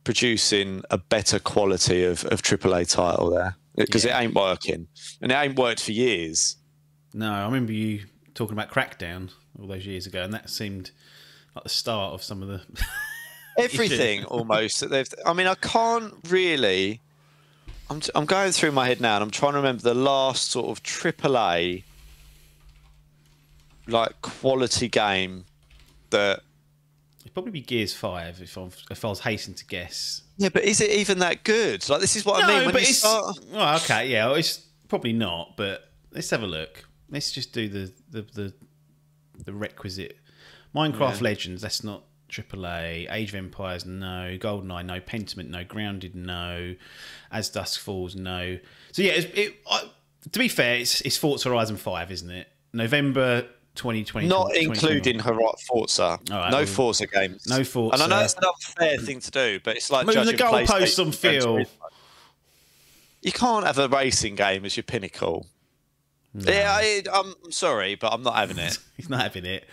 producing a better quality of AAA title there, because it ain't working, and it ain't worked for years. No, I remember you talking about Crackdown all those years ago, and that seemed like the start of some of the everything almost that they've. I mean, I can't really. I'm going through my head now, and I'm trying to remember the last sort of AAA like quality game that. It'd probably be Gears 5 if I was hastening to guess. Yeah, but is it even that good? Like, this is what I mean. When but you it's start... well, okay, yeah, it's probably not. But let's have a look. Let's just do the requisite. Minecraft Legends. That's not AAA. Age of Empires, no. GoldenEye, no. Pentiment, no. Grounded, no. As Dusk Falls, no. So yeah, to be fair, it's Forza Horizon 5, isn't it? November 2020. Not including Forza. Right, no Forza games. No Forza. And I know it's an unfair thing to do, but it's like moving the judging goalposts on Phil. You can't have a racing game as your pinnacle. No. Yeah, I'm sorry, but I'm not having it. He's not having it.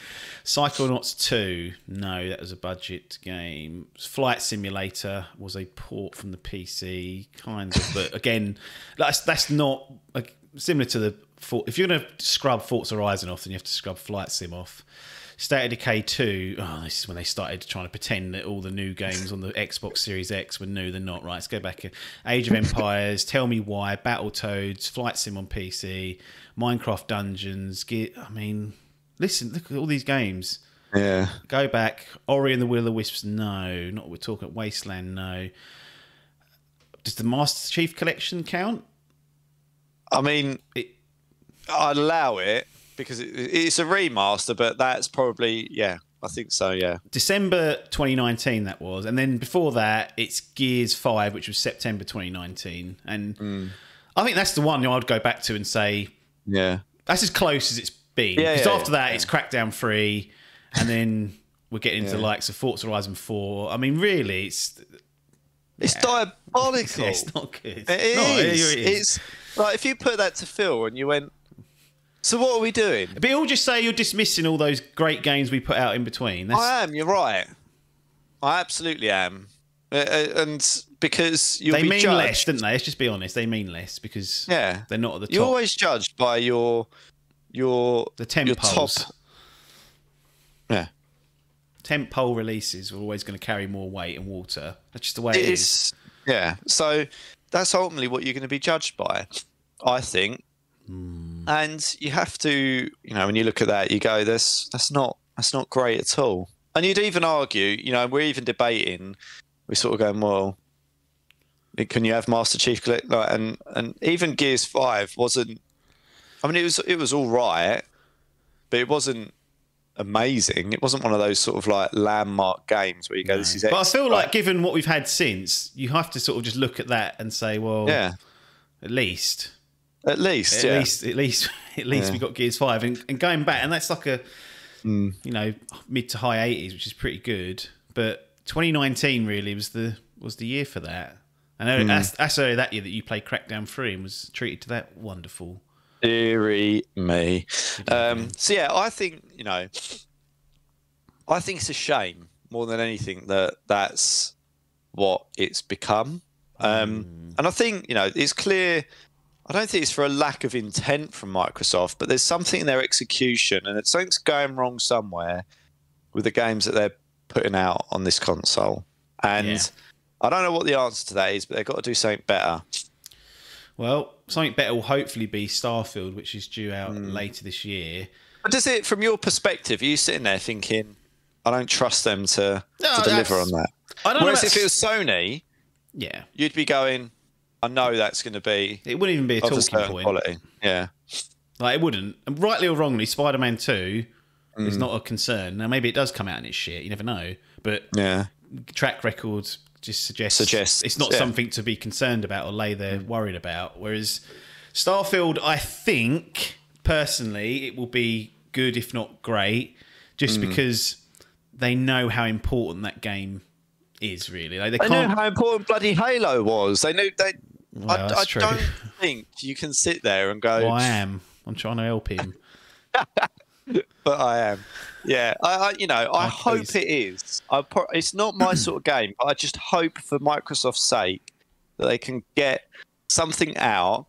Psychonauts 2, no, that was a budget game. Flight Simulator was a port from the PC, kind of, but again, that's not similar to the. If you're going to scrub Forza Horizon off, then you have to scrub Flight Sim off. State of Decay 2, this is when they started trying to pretend that all the new games on the Xbox Series X were new. They're not, right? Let's go back. Age of Empires, Tell Me Why, Battletoads, Flight Sim on PC, Minecraft Dungeons. I mean, listen, look at all these games. Yeah. Go back. Ori and the Will of the Wisps, no. Not we're talking Wasteland, no. Does the Master Chief Collection count? I mean, I'd allow it because it's a remaster, but that's probably, yeah, I think so, yeah. December 2019 that was, and then before that it's Gears 5, which was September 2019, and I think that's the one I'd go back to and say, yeah, that's as close as it's been, because after that it's Crackdown 3, and then we're getting into the likes of Forza Horizon 4. I mean, really, it's diabolical. Yeah, it's not good. It is. It's like, if you put that to Phil and you went, so what are we doing? But you'll just say you're dismissing all those great games we put out in between. I am, you're right. I absolutely am. And because you'll they be mean judged. less, don't they? Let's just be honest. They mean less because they're not at the top. You're always judged by the temp poles. Top. Yeah. Temp pole releases are always going to carry more weight and water. That's just the way it is. Yeah. So that's ultimately what you're going to be judged by, I think. And you have to, when you look at that, you go, that's not great at all. And you'd even argue, we're even debating, we're sort of going, well, can you have Master Chief Collect? And even Gears 5 wasn't. I mean, it was all right, but it wasn't amazing. It wasn't one of those sort of like landmark games where you go, this is. But I feel like, given what we've had since, you have to sort of just look at that and say, well, at least. At least we got Gears 5 and going back, and that's like a mid to high 80s, which is pretty good. But 2019 really was the year for that. I know that's earlier that year that you played Crackdown 3 and was treated to that wonderful. Deary me. So yeah, I think it's a shame more than anything that's what it's become. And I think it's clear. I don't think it's for a lack of intent from Microsoft, but there's something in their execution, and it's something's going wrong somewhere with the games that they're putting out on this console. And I don't know what the answer to that is, but they've got to do something better. Well, something better will hopefully be Starfield, which is due out later this year. But does it, from your perspective, are you sitting there thinking, I don't trust them to deliver on that? Whereas if it was Sony, you'd be going, I know that's going to be. It wouldn't even be a talking point. Quality. Yeah, like it wouldn't. And rightly or wrongly, Spider-Man 2 is not a concern. Now maybe it does come out and it's shit. You never know. But track records just suggests it's not something to be concerned about or lay there worried about. Whereas Starfield, I think personally, it will be good if not great, just because they know how important that game is. Really, like, they know how important bloody Halo was. They knew they. Well, I don't think you can sit there and go. Well, I am. I'm trying to help him. but I am. Yeah, I hope please. it is. It's not my sort of game, but I just hope for Microsoft's sake that they can get something out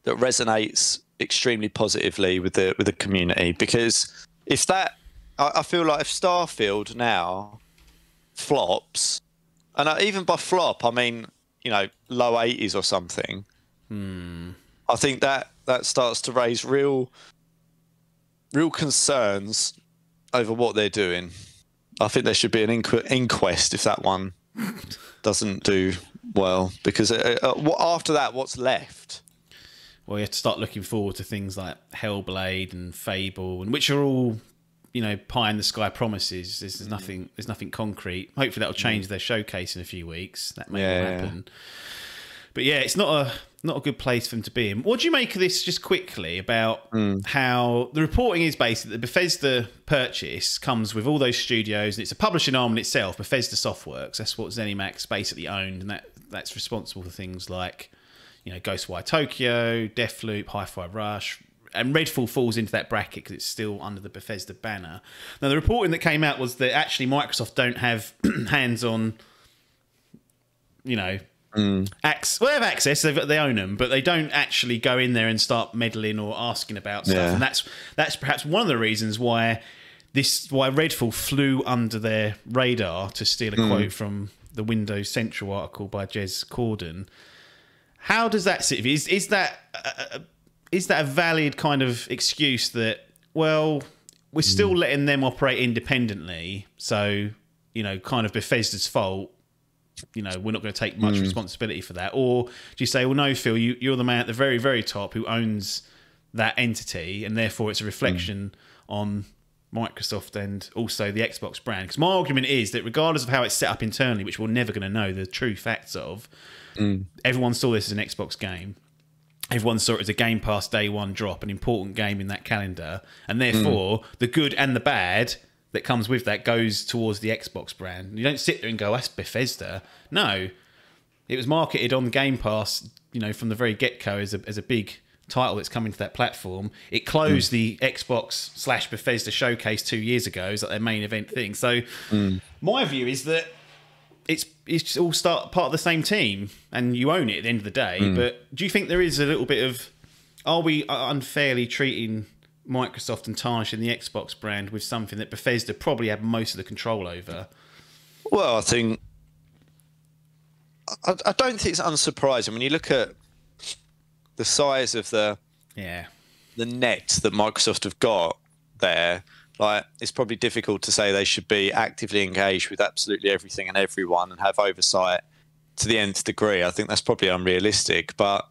that resonates extremely positively with the community. Because if that, I feel like if Starfield now flops, and even by flop I mean low 80s or something, I think that starts to raise real concerns over what they're doing. I think there should be an inquest if that one doesn't do well, because after that, what's left? Well, you have to start looking forward to things like Hellblade and Fable, and which are all, pie in the sky promises. There's nothing concrete. Hopefully that'll change their showcase in a few weeks. That may not happen. But yeah, it's not a good place for them to be in. What do you make of this, just quickly, about how the reporting is basically that the Bethesda purchase comes with all those studios, and it's a publishing arm in itself, Bethesda Softworks. That's what ZeniMax basically owned, and that's responsible for things like, Ghostwire Tokyo, Deathloop, Hi-Fi Rush, and Redfall falls into that bracket because it's still under the Bethesda banner. Now, the reporting that came out was that actually Microsoft don't have hands-on, they have access, they own them, but they don't actually go in there and start meddling or asking about stuff. And that's perhaps one of the reasons why Redfall flew under their radar, to steal a quote from the Windows Central article by Jez Corden. How does that sit with you? Is that a valid kind of excuse that, well, we're still letting them operate independently, so, kind of Bethesda's fault, we're not going to take much responsibility for that? Or do you say, well, no, Phil, you're the man at the very, very top who owns that entity, and therefore it's a reflection on Microsoft and also the Xbox brand? Because my argument is that regardless of how it's set up internally, which we're never going to know the true facts of, everyone saw this as an Xbox game. Everyone saw it as a Game Pass day one drop, an important game in that calendar, and therefore the good and the bad that comes with that goes towards the Xbox brand. You don't sit there and go, that's Bethesda. No, it was marketed on the Game Pass, from the very get-go as a big title that's coming to that platform. It closed the Xbox/Bethesda showcase 2 years ago. It's like their main event thing. So my view is that it's all part of the same team, and you own it at the end of the day. But do you think there is a little bit of, are we unfairly treating Microsoft and tarnishing the Xbox brand with something that Bethesda probably had most of the control over? Well, I think I don't think it's unsurprising when you look at the size of the net that Microsoft have got there. Like, it's probably difficult to say they should be actively engaged with absolutely everything and everyone and have oversight to the nth degree. I think that's probably unrealistic. But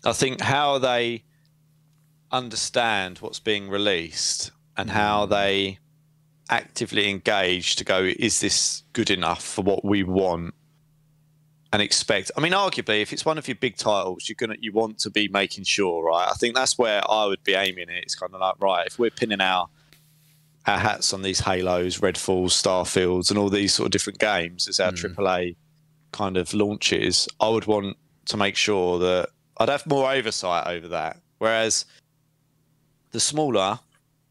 I think how they understand what's being released and how they actively engage to go, is this good enough for what we want and expect? I mean, arguably, if it's one of your big titles, you want to be making sure, right? I think that's where I would be aiming it. It's kind of like, right, if we're pinning our hats on these Halos, Redfalls, Starfields, and all these sort of different games as our AAA kind of launches, I would want to make sure that I'd have more oversight over that. Whereas the smaller,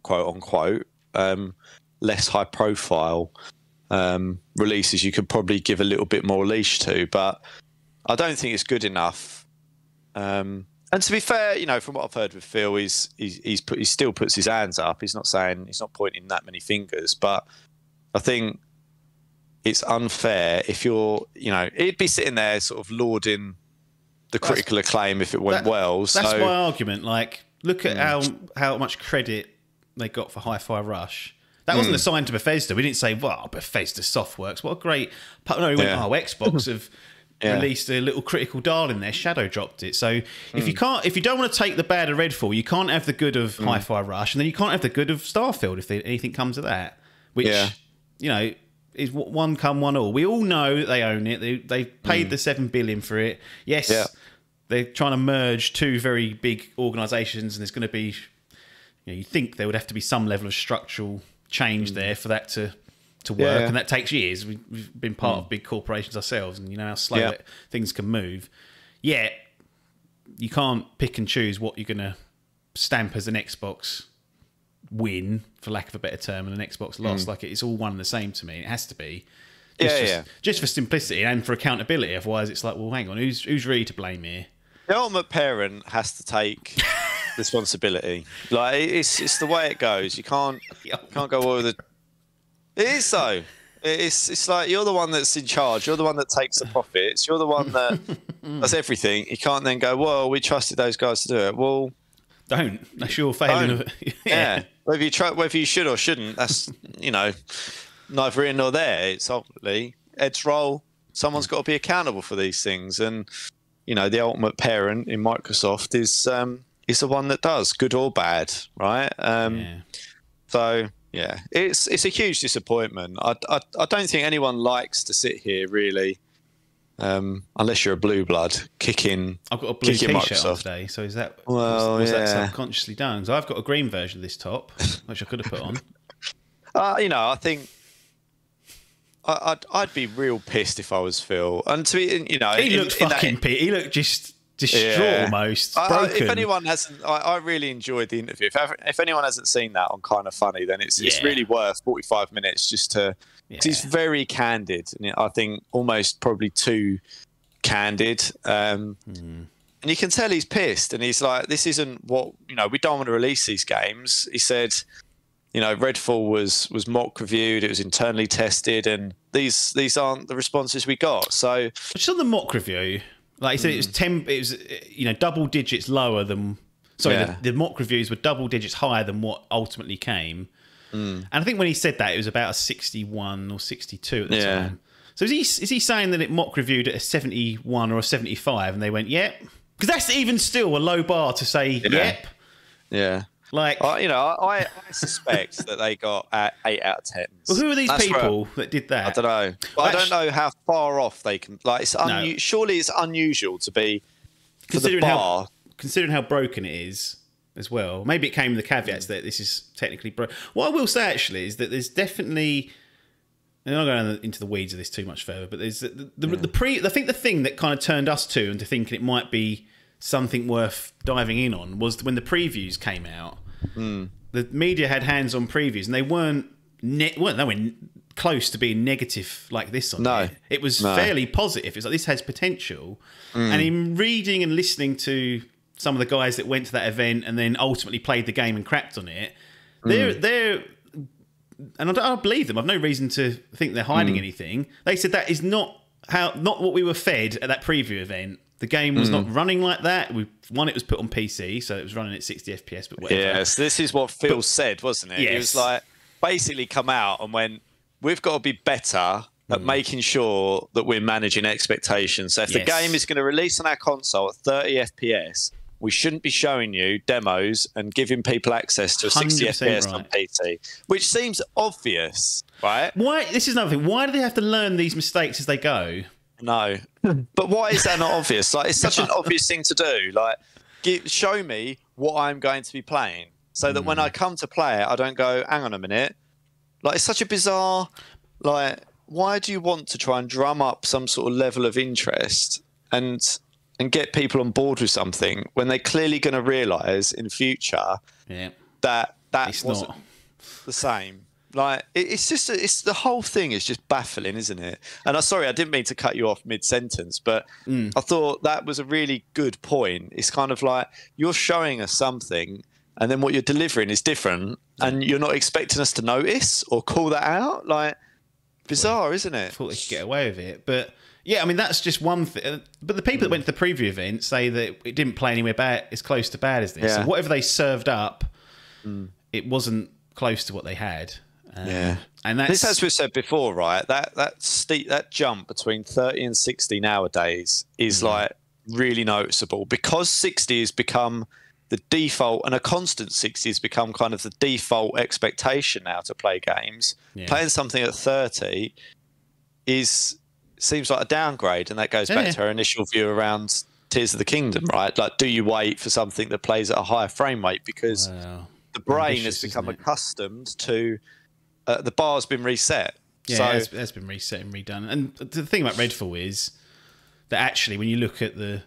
quote unquote, less high profile releases, you could probably give a little bit more leash to, but I don't think it's good enough. And to be fair, from what I've heard with Phil, he still puts his hands up. He's not pointing that many fingers, but I think it's unfair if he'd be sitting there sort of lauding the critical acclaim if it went well. That's my argument. Like, look at how much credit they got for Hi-Fi Rush. That wasn't assigned to Bethesda. We didn't say, well, Bethesda Softworks, what a great... No, we went, Xbox have released a little critical dial in there, shadow dropped it. So if you don't want to take the bad of Redfall, you can't have the good of Hi-Fi Rush, and then you can't have the good of Starfield if anything comes of that, which is one come one all. We all know that they own it. They paid the $7 billion for it. Yes, they're trying to merge two very big organisations, and there's going to be, you think there would have to be some level of structural change there for that to work, and that takes years. We've been part of big corporations ourselves, and you know how slow things can move. Yet you can't pick and choose what you're going to stamp as an Xbox win, for lack of a better term, and an Xbox lost. Like, it's all one and the same to me. It has to be. Just for simplicity and for accountability. Otherwise, it's like, well, hang on, who's really to blame here? The ultimate parent has to take responsibility. Like, it's the way it goes. You can't go all with it. It is so. It's like, you're the one that's in charge. You're the one that takes the profits. You're the one that does everything. You can't then go, well, we trusted those guys to do it. Well, don't. That's your failing. Yeah. Whether you should or shouldn't, that's, neither here nor there. It's ultimately Ed's role. Someone's got to be accountable for these things, and the ultimate parent in Microsoft is the one that does, good or bad, right? So yeah, it's a huge disappointment. I don't think anyone likes to sit here really, unless you're a blue blood, kicking. I've got a blue T-shirt Microsoft on today, so was that subconsciously done? So I've got a green version of this top, which I could have put on. I think I'd be real pissed if I was Phil. And to be, he looked fucking pissed. He looked just distraught almost. Broken. If anyone hasn't, I really enjoyed the interview. If anyone hasn't seen that on Kind of Funny, then it's really worth 45 minutes just to. Cause he's very candid, and I think almost probably too candid. And you can tell he's pissed, and he's like, "This isn't what we don't want to release these games." He said. Redfall was mock reviewed, it was internally tested, and these aren't the responses we got. So just on the mock review, like he said, it was double digits lower than. Sorry, the mock reviews were double digits higher than what ultimately came. And I think when he said that, it was about a 61 or 62 at the time. So is he saying that it mock reviewed at a 71 or a 75, and they went, yep? Because that's even still a low bar to say, yep. Yeah. Like, I suspect that they got 8 out of 10. Well, who are these people that did that? I don't know. I don't know how far off they can. Like, surely it's unusual to be for the bar. Considering how broken it is as well. Maybe it came with the caveats that this is technically broken. What I will say actually is that there's definitely. And I'm not going into the weeds of this too much further, but there's I think the thing that kind of turned us to into thinking it might be something worth diving in on was when the previews came out. The media had hands-on previews, and they weren't nowhere close to being negative like this on it. It was fairly positive. It's like, this has potential. And in reading and listening to some of the guys that went to that event and then ultimately played the game and crapped on it, they're and I don't believe them. I've no reason to think they're hiding anything. They said that is not what we were fed at that preview event. The game was not running like that. It was put on PC, so it was running at 60 FPS, but whatever. Yes, this is what Phil said, wasn't it? Yes. It was like, basically come out and went, we've got to be better at making sure that we're managing expectations. So if the game is going to release on our console at 30 FPS, we shouldn't be showing you demos and giving people access to a 60 FPS on PC, which seems obvious, right? Why? This is another thing. Why do they have to learn these mistakes as they go? No, but why is that not obvious? Like, it's such an obvious thing to do. Like, show me what I'm going to be playing, so that when I come to play it, I don't go, hang on a minute. Like, it's such a bizarre. Like, why do you want to try and drum up some sort of level of interest and get people on board with something when they're clearly going to realise in future that wasn't the same? Like, it's the whole thing is just baffling, isn't it? And I'm sorry, I didn't mean to cut you off mid-sentence, but I thought that was a really good point. It's kind of like, you're showing us something, and then what you're delivering is different, and you're not expecting us to notice or call that out. Like, bizarre, isn't it? I thought they could get away with it, but yeah, I mean, that's just one thing. But the people that went to the preview event say that it didn't play anywhere as close to bad as this. So whatever they served up, it wasn't close to what they had. And that's, this, as we said before, right? That jump between 30 and 60 nowadays is like really noticeable, because 60 has become the default, and a constant 60 has become kind of the default expectation now to play games. Playing something at 30 seems like a downgrade, and that goes back to our initial view around Tears of the Kingdom, right? Like, do you wait for something that plays at a higher frame rate because the brain has become accustomed to the bar's been reset? Yeah, so, it has been reset and redone. And the thing about Redfall is that actually, when you look at the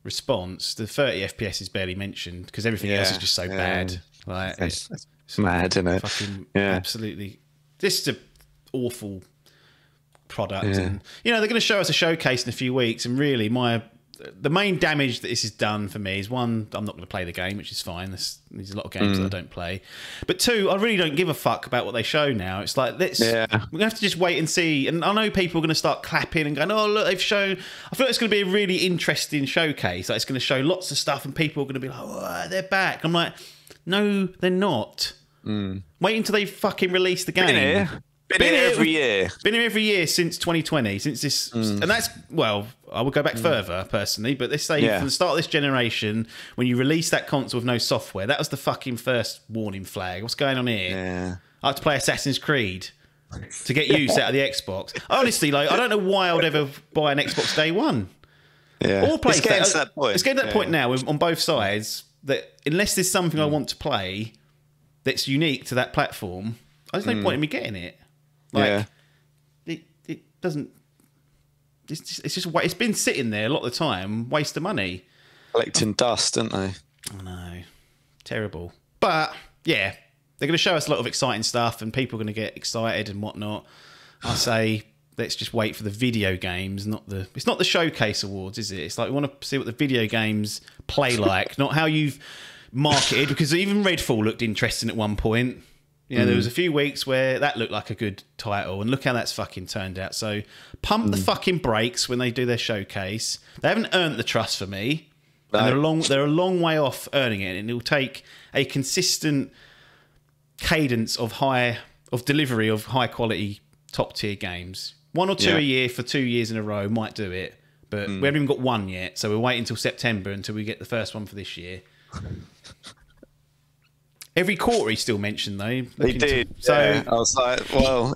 response, the 30 FPS is barely mentioned because everything else is just so bad. Like, it's It's mad, isn't it? Fucking Yeah. absolutely. This is an awful product. Yeah. And, you know, they're going to show us a showcase in a few weeks. And really, the main damage that this has done for me is, one, I'm not going to play the game, which is fine. There's a lot of games that I don't play. But two, I really don't give a fuck about what they show now. It's like, we're going to have to just wait and see. And I know people are going to start clapping and going, oh, look, they've shown. I feel like it's going to be a really interesting showcase. Like, it's going to show lots of stuff and people are going to be like, oh, they're back. I'm like, no, they're not. Wait until they fucking release the game. Been here every year. Been here every year since 2020. Since this, and that's, well, I would go back further personally, but let's say from the start of this generation, when you release that console with no software, that was the fucking first warning flag. What's going on here? Yeah. I like to play Assassin's Creed to get use out of the Xbox. Honestly, like, I don't know why I would ever buy an Xbox day one. Yeah. Or PlayStation. It's getting to that point. It's getting to that point now on both sides that unless there's something I want to play that's unique to that platform, there's no point in me getting it. Like, it doesn't. It's been sitting there a lot of the time, waste of money, collecting dust, aren't they? I know, terrible. But yeah, they're going to show us a lot of exciting stuff, and people are going to get excited and whatnot. I say, let's just wait for the video games, It's not the showcase awards, is it? It's like we want to see what the video games play like, not how you've marketed. Because even Redfall looked interesting at one point. You know, there was a few weeks where that looked like a good title, and look how that's fucking turned out. So pump the fucking brakes when they do their showcase. They haven't earned the trust for me. No. And they're a long way off earning it, and it'll take a consistent cadence of delivery of high quality top tier games. One or two a year for 2 years in a row might do it, but we haven't even got one yet. So we'll wait until September until we get the first one for this year. Every quarter he still mentioned though. He did. So I was like, well,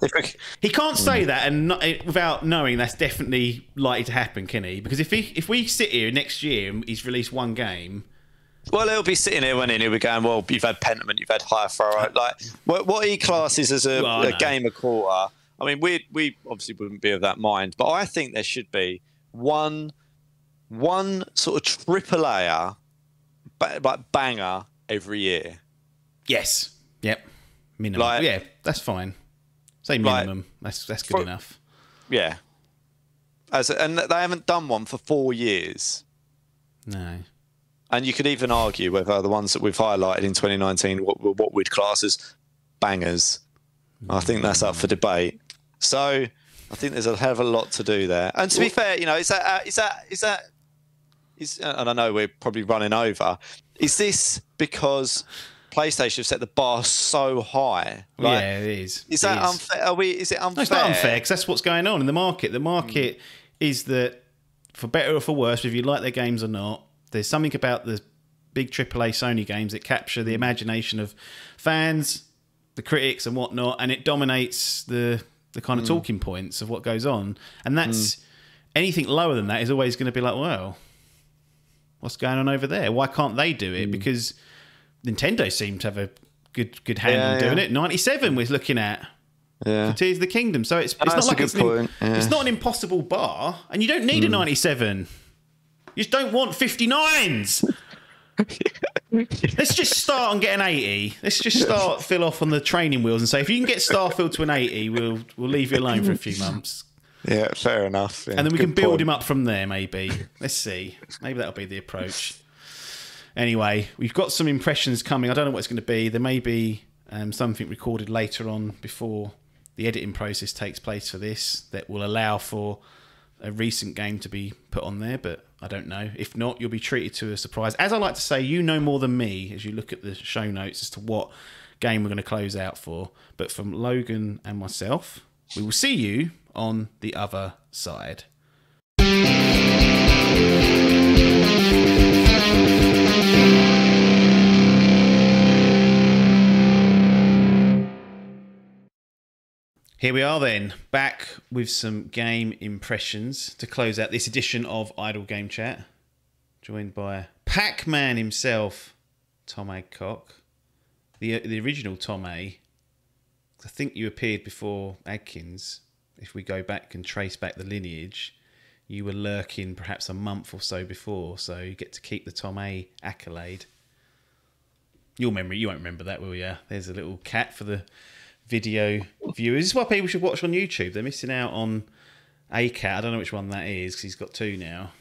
he can't say that and without knowing that's definitely likely to happen, can he? Because if we sit here next year and he's released one game, well, he'll be sitting here when he'll be going, well, you've had Pentiment, you've had High Throw, like what he classes as a game a quarter. I mean, we obviously wouldn't be of that mind, but I think there should be one sort of triple A like banger every year. Yes. Yep. Minimum. Like, yeah, that's fine. Say minimum. Like, that's good enough. Yeah. And they haven't done one for 4 years. No. And you could even argue whether the ones that we've highlighted in 2019, what we'd class as bangers. I think that's up for debate. So I think there's a hell of a lot to do there. And to be fair, you know, is that and I know we're probably running over. Is this because PlayStation have set the bar so high? Like, yeah, it is. Is that unfair? Is it unfair? No, it's not unfair because that's what's going on in the market. The market is that, for better or for worse, whether you like their games or not, there's something about the big AAA Sony games that capture the imagination of fans, the critics, and whatnot, and it dominates the kind of talking points of what goes on. And that's anything lower than that is always going to be like, well, what's going on over there? Why can't they do it? Because Nintendo seemed to have a good hand on doing it. 97 we're looking at for Tears of the Kingdom. So it's not like it's not an impossible bar, and you don't need a 97. You just don't want 59s. Let's just start and get an 80. Let's just start Phil off on the training wheels and say, if you can get Starfield to an 80, we'll leave you alone for a few months. Yeah, fair enough. Yeah, and then we can build him up from there, maybe. Let's see. Maybe that'll be the approach. Anyway, we've got some impressions coming. I don't know what it's going to be. There may be something recorded later on before the editing process takes place for this that will allow for a recent game to be put on there, but I don't know. If not, you'll be treated to a surprise. As I like to say, you know more than me as you look at the show notes as to what game we're going to close out for. But from Logan and myself, we will see you on the other side. Here we are then, back with some game impressions to close out this edition of Idle Game Chat. Joined by Pac-Man himself, Tom Adcock. The original Tom A. I think you appeared before Adkins. If we go back and trace back the lineage, you were lurking perhaps a month or so before, so you get to keep the Tom A accolade. Your memory, you won't remember that, will you? There's a little cat for the video viewers. This is why people should watch on YouTube. They're missing out on a cat. I don't know which one that is because he's got two now.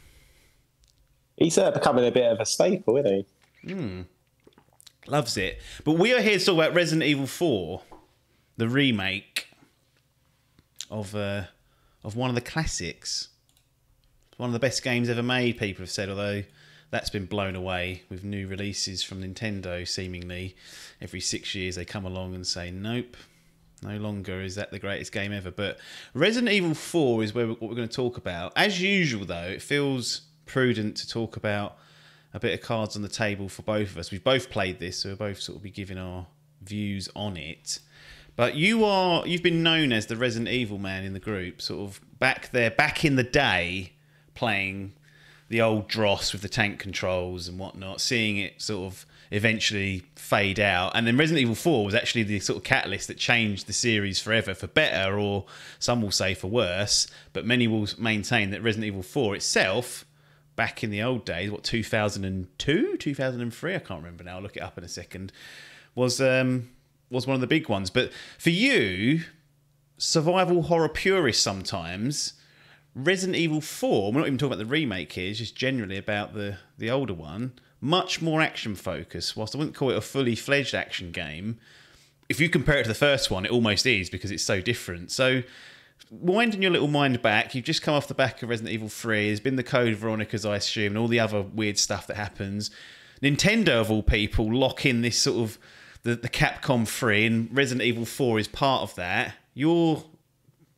He's becoming a bit of a staple, isn't he? Loves it. But we are here to talk about Resident Evil 4, the remake of one of the classics. One of the best games ever made, people have said, although that's been blown away with new releases from Nintendo, seemingly. Every 6 years they come along and say, nope, no longer is that the greatest game ever. But Resident Evil 4 is what we're going to talk about. As usual, though, it feels prudent to talk about a bit of cards on the table for both of us. We've both played this, so we'll both sort of be giving our views on it. But you've been known as the Resident Evil man in the group, sort of back in the day, playing the old dross with the tank controls and whatnot, seeing it sort of eventually fade out. And then Resident Evil 4 was actually the sort of catalyst that changed the series forever, for better, or some will say for worse. But many will maintain that Resident Evil 4 itself, back in the old days, 2002, 2003, I can't remember now, I'll look it up in a second, was one of the big ones. But for you, survival horror purists sometimes, Resident Evil 4, we're not even talking about the remake here, it's just generally about the older one, much more action focused. Whilst I wouldn't call it a fully fledged action game, if you compare it to the first one, it almost is because it's so different. So winding your little mind back, you've just come off the back of Resident Evil 3, there's been the Code Veronica's, I assume, and all the other weird stuff that happens. Nintendo, of all people, lock in this sort of the Capcom 3, and Resident Evil 4 is part of that. You're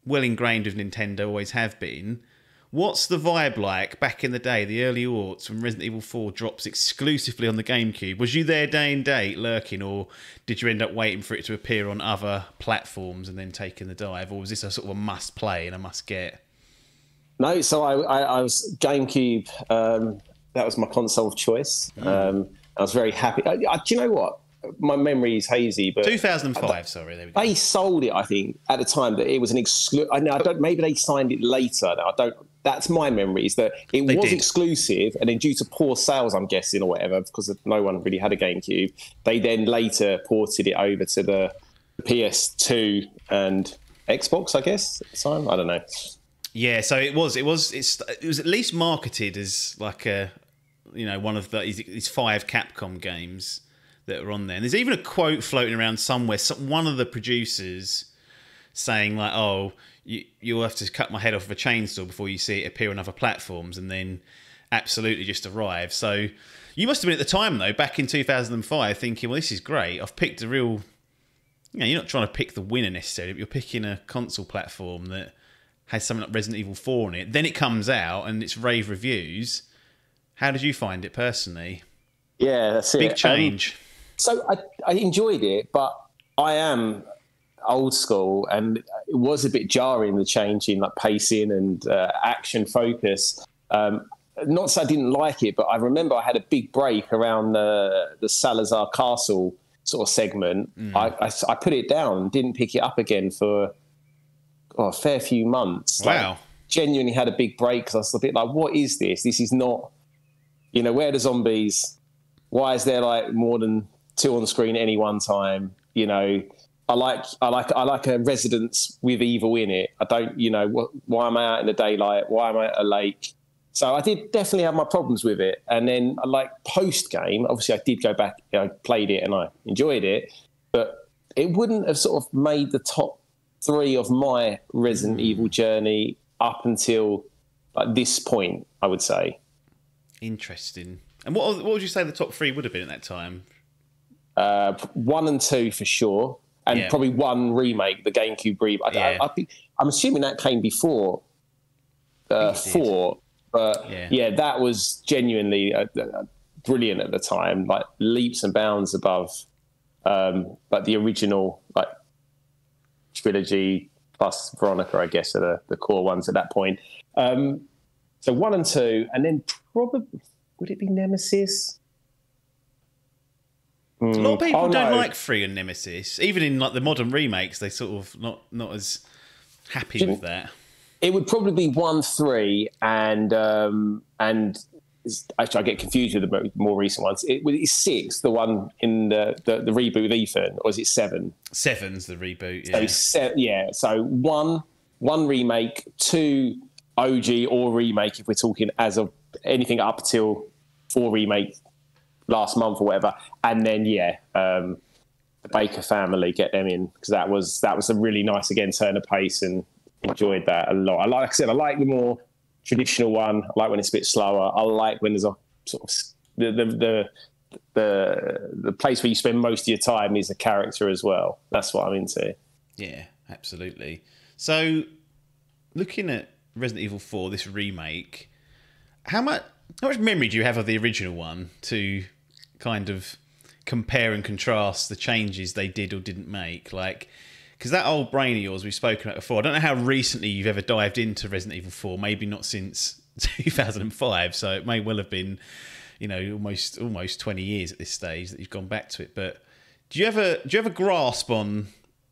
well ingrained with Nintendo, always have been. What's the vibe like back in the day, the early aughts, when Resident Evil 4 drops exclusively on the GameCube? Was you there day and date lurking, or did you end up waiting for it to appear on other platforms and then taking the dive? Or was this a sort of a must play and a must get? No, so I was GameCube. That was my console of choice. I was very happy. Do you know what? My memory is hazy, but 2005. Sorry, there we go. They sold it, I think, at the time that it was an exclusive. I don't. Maybe they signed it later. I don't. That's my memory. Is that it was exclusive, and then due to poor sales, I'm guessing, or whatever, because no one really had a GameCube, they then later ported it over to the PS2 and Xbox, I guess, at the time. I don't know. Yeah, so it was at least marketed as like a, one of these 5 Capcom games that are on there. And there's even a quote floating around somewhere, one of the producers saying like, oh, you'll have to cut my head off with a chainsaw before you see it appear on other platforms, and then absolutely just arrive. So you must have been at the time, though, back in 2005, thinking, well, this is great. I've picked a real... you're not trying to pick the winner necessarily, but you're picking a console platform that has something like Resident Evil 4 on it. Then it comes out and it's rave reviews. How did you find it personally? Yeah, that's it. Big change. So I enjoyed it, but I am old school, and it was a bit jarring, the change in like pacing and action focus. Not so I didn't like it, but I remember I had a big break around the Salazar Castle sort of segment. I put it down and didn't pick it up again for a fair few months. Wow. Like, genuinely had a big break because I was a bit like, what is this? This is not, where are the zombies? Why is there like more than 2 on screen at any one time? I like a residence with evil in it. I don't, why am I out in the daylight? Why am I at a lake? So I did definitely have my problems with it. And then post game, obviously I did go back, played it and I enjoyed it, but it wouldn't have sort of made the top 3 of my Resident Evil journey up until this point, I would say. Interesting. And what would you say the top 3 would have been at that time? 1 and 2 for sure. And probably 1 remake, the GameCube remake. I'm assuming that came before 4. But that was genuinely brilliant at the time, like leaps and bounds above like the original trilogy plus Veronica, I guess, are the core ones at that point. So 1 and 2, and then probably would it be Nemesis? A lot of people don't like 3 and Nemesis. Even in the modern remakes, they sort of not as happy with that. It would probably be 1, 3, and actually I get confused with the more recent ones. It's 6, the one in the reboot with Ethan, or is it 7? 7's the reboot. Yeah. So so one remake, 2 OG or remake if we're talking as of anything up till 4 remake last month or whatever, and then the Baker family, get them in, because that was a really nice, again, turn of pace, and enjoyed that a lot. Like I said, I like the more traditional one. I like when it's a bit slower. I like when there's a sort of the place where you spend most of your time is the character as well. That's what I'm into. Yeah, absolutely. So, looking at Resident Evil 4, this remake, how much memory do you have of the original one to kind of compare and contrast the changes they did or didn't make? Like, because that old brain of yours we've spoken about before, I don't know how recently you've ever dived into Resident Evil 4, maybe not since 2005, so it may well have been, almost 20 years at this stage that you've gone back to it. But do you have a grasp on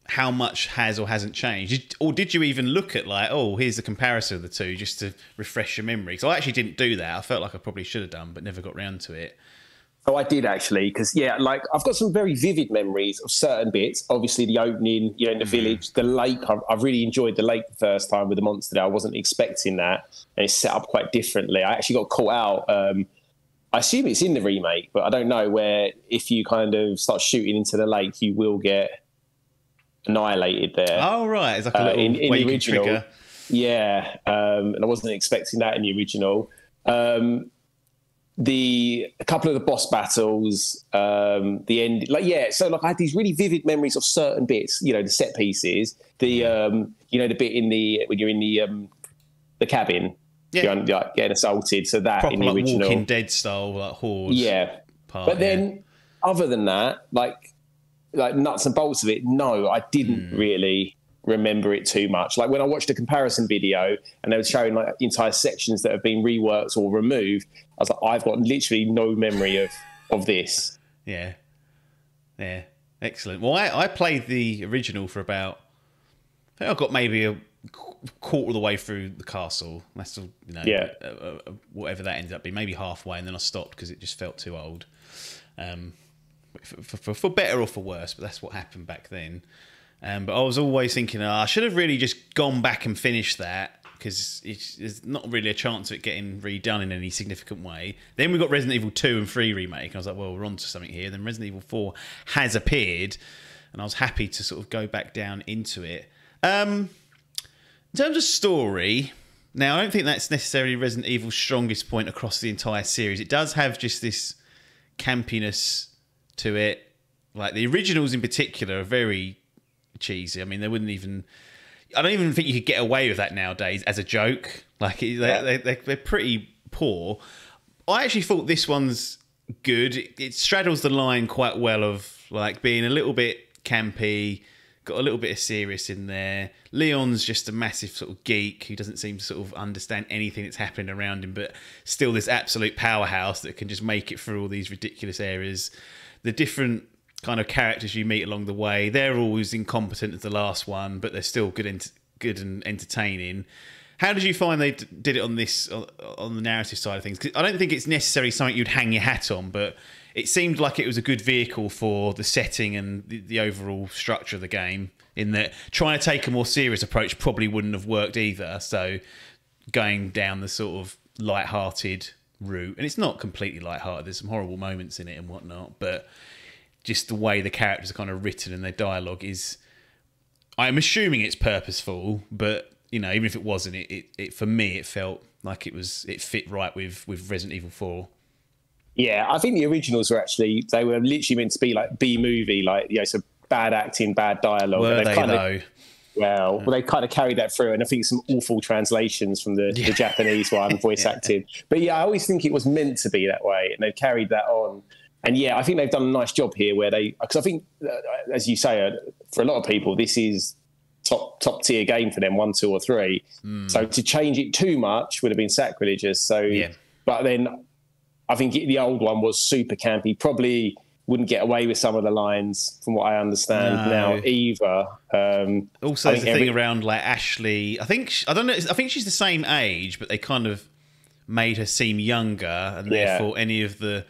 how much has or hasn't changed? Or did you even look at here's the comparison of the two just to refresh your memory? Because I actually didn't do that. I felt like I probably should have done, but never got round to it. Oh, I did actually, because I've got some very vivid memories of certain bits. Obviously, the opening, in the village, the lake. I've really enjoyed the lake the first time with the monster there. I wasn't expecting that, and it's set up quite differently. I actually got caught out. I assume it's in the remake, but I don't know, where if you kind of start shooting into the lake, you will get annihilated there. Oh, right. It's like a little in way the you can original. trigger. Yeah, and I wasn't expecting that in the original. A couple of the boss battles, the end, so I had these really vivid memories of certain bits, the set pieces, the bit when you're in the cabin, you're getting assaulted, so that proper, in the original Walking Dead style, Horde part, but then other than that, like nuts and bolts of it, no, I didn't really remember it too much. Like when I watched a comparison video and they were showing entire sections that have been reworked or removed, I was like, I've got literally no memory of this. Yeah, excellent. Well, I played the original for about, I think I got maybe a quarter of the way through the castle. That's all, whatever that ended up being, maybe halfway, and then I stopped because it just felt too old. For better or for worse, but that's what happened back then. But I was always thinking, I should have really just gone back and finished that, because there's not really a chance of it getting redone in any significant way. Then we got Resident Evil 2 and 3 remake, and I was like, well, we're on to something here. Then Resident Evil 4 has appeared, and I was happy to sort of go back down into it. In terms of story, now I don't think that's necessarily Resident Evil's strongest point across the entire series. It does have just this campiness to it. Like the originals in particular are very cheesy. I mean, I don't even think you could get away with that nowadays as a joke. Like they're pretty poor. I actually thought this one's good. It straddles the line quite well of like being a little bit campy, got a little bit of serious in there. Leon's just a massive sort of geek who doesn't seem to sort of understand anything that's happening around him, but still this absolute powerhouse that can just make it through all these ridiculous areas. The different kind of characters you meet along the way, they're always incompetent as the last one, but they're still good and entertaining. How did you find they did it on the narrative side of things? 'Cause I don't think it's necessarily something you'd hang your hat on, but it seemed like it was a good vehicle for the setting and the overall structure of the game, in that trying to take a more serious approach probably wouldn't have worked either. So going down the sort of light-hearted route, and it's not completely light-hearted, there's some horrible moments in it and whatnot, but just the way the characters are kind of written and their dialogue is, I'm assuming it's purposeful, but even if it wasn't, it for me it felt like it fit right with Resident Evil 4. Yeah, I think the originals were they were literally meant to be like B-movie, so bad acting, bad dialogue. Were they though? Well, they kind of carried that through, and I think some awful translations from the Japanese one, voice acting. But I always think it was meant to be that way, and they've carried that on. And I think they've done a nice job here, because I think, as you say, for a lot of people, this is top tier game for them, 1, 2, or 3. So to change it too much would have been sacrilegious. So, but then I think the old one was super campy. Probably wouldn't get away with some of the lines, from what I understand now either. Also, there's the thing around like Ashley. I think she's the same age, but they kind of made her seem younger, and therefore any of the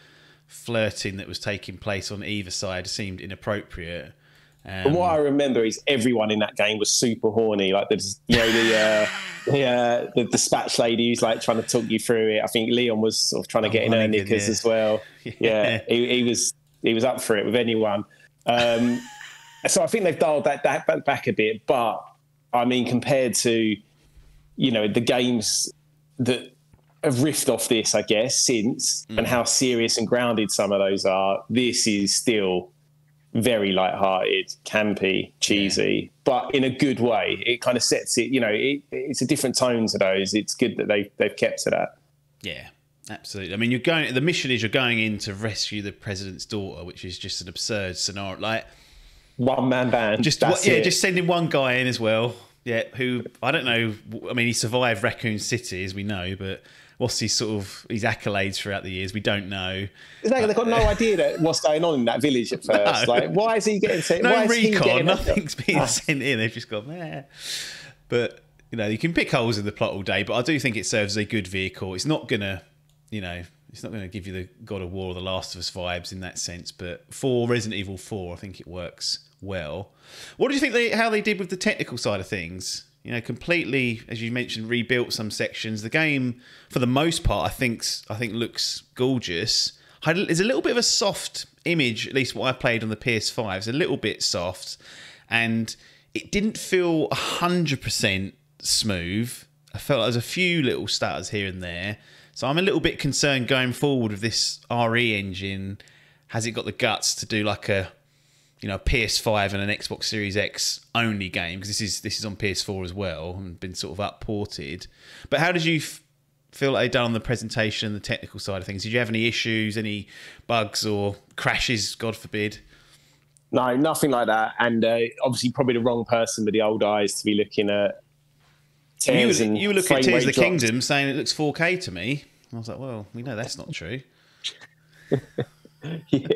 flirting that was taking place on either side seemed inappropriate. But what I remember is everyone in that game was super horny. Like the dispatch lady who's like trying to talk you through it. I think Leon was sort of trying to get in her knickers as well. Yeah, he was up for it with anyone. So I think they've dialed that back a bit. But I mean, compared to the games that have riffed off this, I guess, since and how serious and grounded some of those are, this is still very light-hearted, campy, cheesy, but in a good way. It kind of sets it, it's a different tone to those. It's good that they've kept to that. Yeah, absolutely. I mean, the mission is you're going in to rescue the president's daughter, which is just an absurd scenario. Like, one-man band. Just sending one guy in as well. Yeah, who, I don't know, I mean, he survived Raccoon City, as we know, but what's his accolades throughout the years? We don't know. They've got no idea what's going on in that village at first. No. Like, why is he getting sent? No recon, nothing's being sent in. They've just gone, meh. But, you can pick holes in the plot all day, but I do think it serves as a good vehicle. It's not going to, it's not going to give you the God of War or the Last of Us vibes in that sense, but for Resident Evil 4, I think it works well. What do you think how they did with the technical side of things? Completely, as you mentioned, rebuilt some sections. The game, for the most part, I think looks gorgeous. There's a little bit of a soft image, at least what I played on the PS5. It's a little bit soft, and it didn't feel 100% smooth. I felt like there's a few little stutters here and there. So I'm a little bit concerned going forward with this RE engine. Has it got the guts to do like a PS5 and an Xbox Series X only game? Because this is on PS4 as well and been sort of up-ported. But how did you feel like they'd done on the presentation and the technical side of things? Did you have any issues, any bugs or crashes, God forbid? No, nothing like that. And obviously probably the wrong person with the old eyes to be looking at tears and you were looking at Tears of the drops. Kingdom saying it looks 4K to me. I was like, well, we know that's not true. Yeah.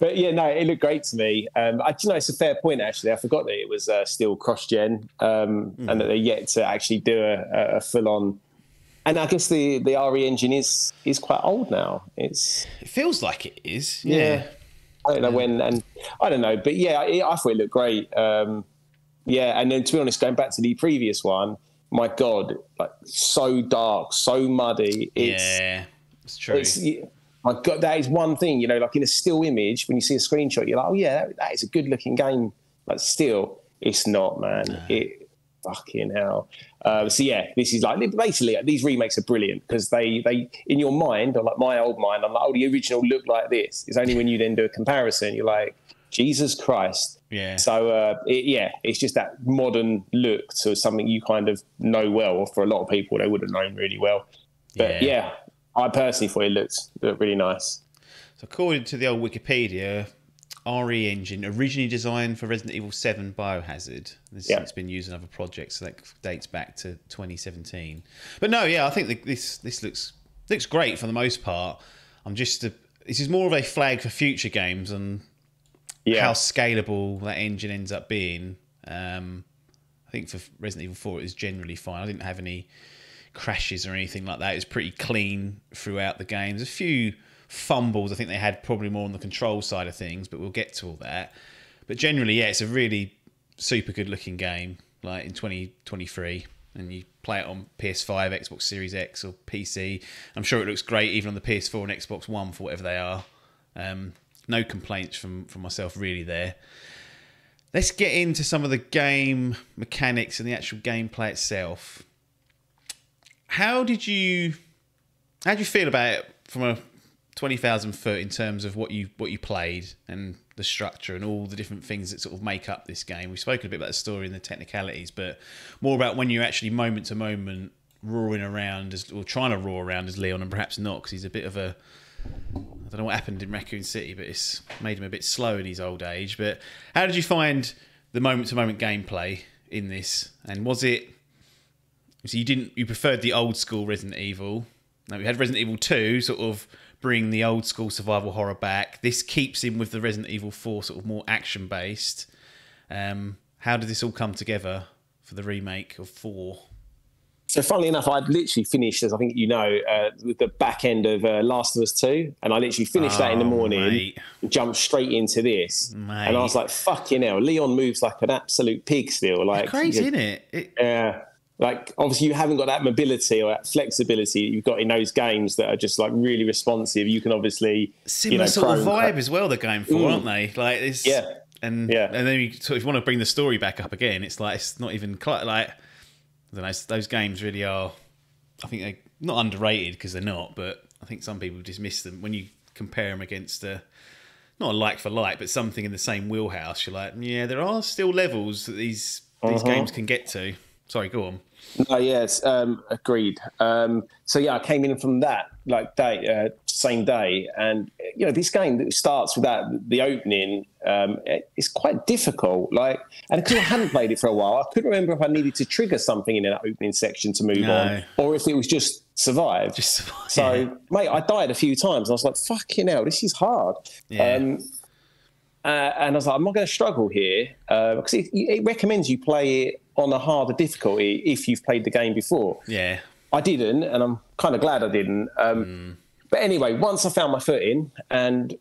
But yeah, no, it looked great to me. It's a fair point actually. I forgot that it was still cross-gen and that they're yet to actually do a full-on. And I guess the RE engine is quite old now. It feels like it is. Yeah. I don't know when, and I don't know, but yeah, I thought it looked great. And then to be honest, going back to the previous one, my God, like so dark, so muddy. It's true. My God, that is one thing, like in a still image, when you see a screenshot, you're like, oh yeah, that is a good looking game. But still, it's not, man. It fucking hell. This is like, basically, these remakes are brilliant because they in your mind, or like my old mind, I'm like, oh, the original looked like this. It's only when you then do a comparison, you're like, Jesus Christ. Yeah. So, it's just that modern look to something you kind of know well, or for a lot of people, they would have known really well. But I personally thought it looked really nice. So according to the old Wikipedia, RE engine originally designed for Resident Evil 7 Biohazard. This has been used in other projects, so that dates back to 2017. But no, I think this looks great for the most part. This is more of a flag for future games and how scalable that engine ends up being. I think for Resident Evil 4 it was generally fine. I didn't have any crashes or anything like that. It was pretty clean throughout the game. There's a few fumbles I think they had, probably more on the control side of things, but we'll get to all that. But generally, it's a really super good looking game, like in 2023, and you play it on PS5, Xbox Series X or PC. I'm sure it looks great even on the PS4 and Xbox One for whatever they are. No complaints from myself really there. Let's get into some of the game mechanics and the actual gameplay itself. How did you feel about it from a 20,000 foot in terms of what you played and the structure and all the different things that sort of make up this game? We've spoken a bit about the story and the technicalities, but more about when you're actually moment to moment roaring around or trying to roar around as Leon, and perhaps not, because he's a bit of a, I don't know what happened in Raccoon City, but it's made him a bit slow in his old age. But how did you find the moment to moment gameplay in this? And was it, so you preferred the old school Resident Evil. Now we had Resident Evil 2 sort of bring the old school survival horror back. This keeps in with the Resident Evil 4 sort of more action based. How did this all come together for the remake of 4? So funnily enough, I'd literally finished, as I think you know, with the back end of Last of Us 2, and I literally finished that in the morning, and jumped straight into this, and I was like, "Fucking hell!" Leon moves like an absolute pig still. Like, it's crazy, isn't it? Yeah. Like, obviously, you haven't got that mobility or that flexibility you've got in those games that are just like really responsive. You can obviously similar sort of vibe as well. They're going for, aren't they? Like, it's, and then you sort of, if you want to bring the story back up again, it's like it's not even like I don't know. Those games really are. I think they're not underrated because they're not, but I think some people dismiss them when you compare them against not a like for like, but something in the same wheelhouse. You're like, yeah, there are still levels that these games can get to. Sorry, go on. No, yes, agreed. So yeah, I came in from that same day, and you know, this game that starts with the opening, it's quite difficult. Like, and because I hadn't played it for a while, I couldn't remember if I needed to trigger something in that opening section to move on, or if it was just survive. So, mate, I died a few times. And I was like, fucking hell, this is hard. Yeah. And I was like, I'm not going to struggle here because it recommends you play it on a harder difficulty if you've played the game before. Yeah. I didn't, and I'm kind of glad I didn't. But anyway, once I found my footing, and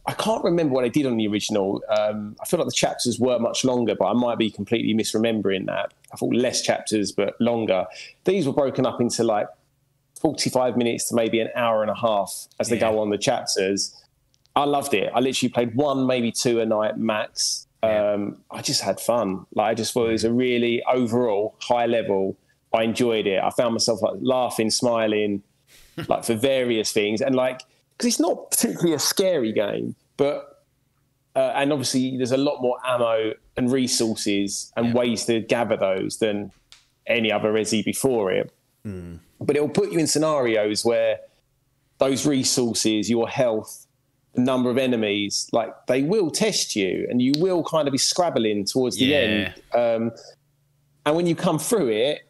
I can't remember what I did on the original. I feel like the chapters were much longer, but I might be completely misremembering that. I thought less chapters, but longer. These were broken up into like 45 minutes to maybe an hour and a half as they go on the chapters. I loved it. I literally played one, maybe two a night max. I just had fun. Like, I just thought it was a really overall high level. I enjoyed it. I found myself like laughing, smiling, like for various things, and like because it's not particularly a scary game, but and obviously there's a lot more ammo and resources and ways to gather those than any other Resi before it. But it will put you in scenarios where those resources, your health, the number of enemies, like they will test you, and you will kind of be scrabbling towards the end. And when you come through it,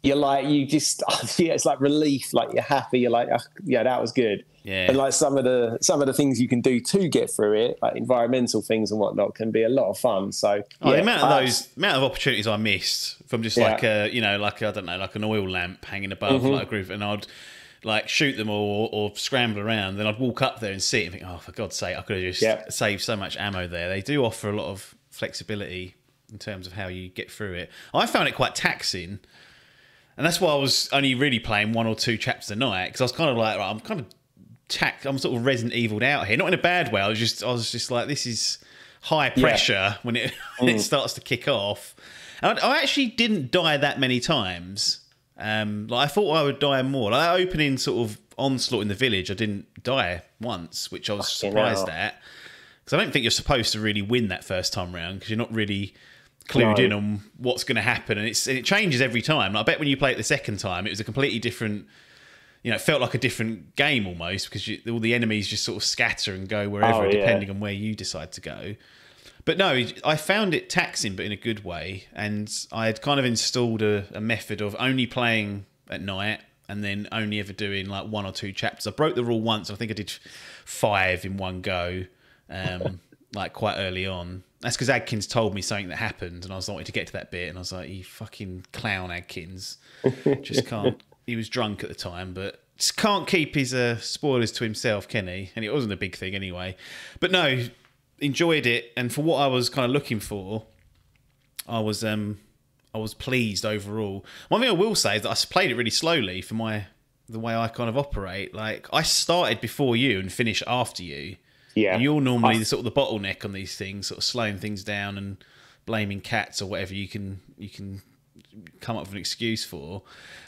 you're like, it's like relief, like you're happy, you're like, oh, yeah, that was good. Yeah. And like some of the things you can do to get through it, like environmental things and whatnot, can be a lot of fun. So the amount of opportunities I missed from just like I don't know, like an oil lamp hanging above like a group, and I'd like shoot them or scramble around, then I'd walk up there and see it and think, oh, for God's sake, I could have just saved so much ammo there. They do offer a lot of flexibility in terms of how you get through it. I found it quite taxing, and that's why I was only really playing one or two chapters a night, because I was kind of like, right, I'm sort of Resident Evil'd out here, not in a bad way. I was just like, this is high pressure when it starts to kick off. And I actually didn't die that many times. Like I thought I would die more. Like that opening sort of onslaught in the village, I didn't die once, which I was surprised at, because I don't think you're supposed to really win that first time round, because you're not really clued in on what's going to happen, and it changes every time. Like, I bet when you play it the second time, it was a completely different. You know, it felt like a different game almost, because all the enemies just sort of scatter and go wherever, depending on where you decide to go. But no, I found it taxing, but in a good way. And I had kind of installed a method of only playing at night and then only ever doing like one or two chapters. I broke the rule once. I think I did 5 in one go, like quite early on. That's because Adkins told me something that happened, and I was wanting to get to that bit, and I was like, you fucking clown, Adkins. Just can't. He was drunk at the time, but just can't keep his spoilers to himself, can he? And it wasn't a big thing anyway. But no, enjoyed it, and for what I was kind of looking for, I was pleased overall. One thing I will say is that I played it really slowly for the way I kind of operate. Like, I started before you and finished after you. Yeah, and you're normally the sort of the bottleneck on these things, sort of slowing things down and blaming cats or whatever you can come up with an excuse for.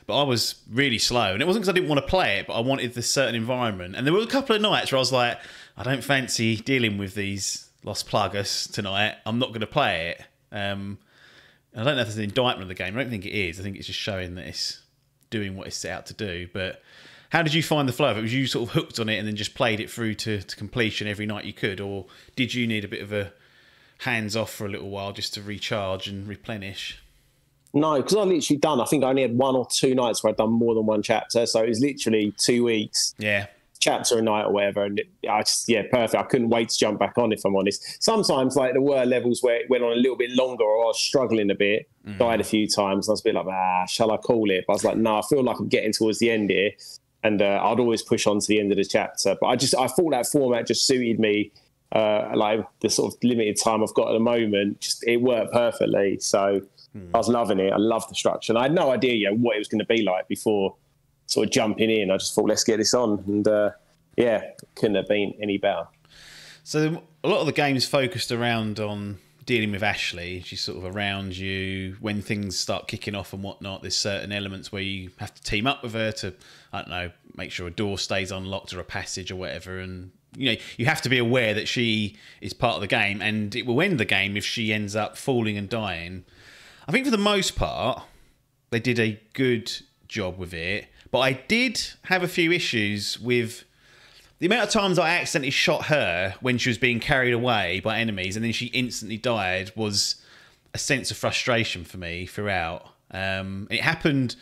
But I was really slow, and it wasn't because I didn't want to play it, but I wanted this certain environment. And there were a couple of nights where I was like, I don't fancy dealing with these Lost Plagas tonight. I'm not going to play it. I don't know if there's an indictment of the game. I don't think it is. I think it's just showing that it's doing what it's set out to do. But how did you find the flow of it? Was you sort of hooked on it and then just played it through to completion every night you could? Or did you need a bit of a hands off for a little while just to recharge and replenish? No, because I literally I think I only had 1 or 2 nights where I'd done more than one chapter. So it was literally 2 weeks. Yeah. chapter a night or whatever, and I just perfect. I couldn't wait to jump back on, if I'm honest. Sometimes like there were levels where it went on a little bit longer, or I was struggling a bit, died a few times, and I was a bit like, shall I call it? But I was like, no, I feel like I'm getting towards the end here, and I'd always push on to the end of the chapter. But I thought that format just suited me, like the sort of limited time I've got at the moment. Just it worked perfectly, so I was loving it. I loved the structure, and I had no idea what it was going to be like before sort of jumping in. I just thought, let's get this on, and couldn't have been any better. So a lot of the game's focused around on dealing with Ashley. She's sort of around you when things start kicking off and whatnot. There's certain elements where you have to team up with her to, I don't know, make sure a door stays unlocked or a passage or whatever, and you have to be aware that she is part of the game, and it will end the game if she ends up falling and dying. I think for the most part they did a good job with it. But I did have a few issues with the amount of times I accidentally shot her when she was being carried away by enemies, and then she instantly died. Was a sense of frustration for me throughout. It happened.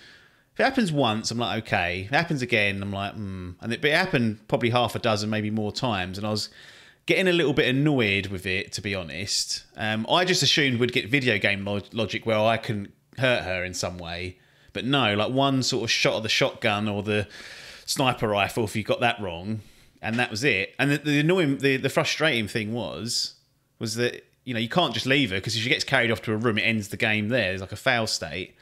If it happens once, I'm like, okay. If it happens again, I'm like, But it happened probably half a dozen, maybe more times, and I was getting a little bit annoyed with it, to be honest. I just assumed we'd get video game logic where I can hurt her in some way. But no, like one sort of shot of the shotgun or the sniper rifle, if you got that wrong, and that was it. And the annoying, the frustrating thing was that you can't just leave her, because if she gets carried off to a room, it ends the game there. There's like a fail state.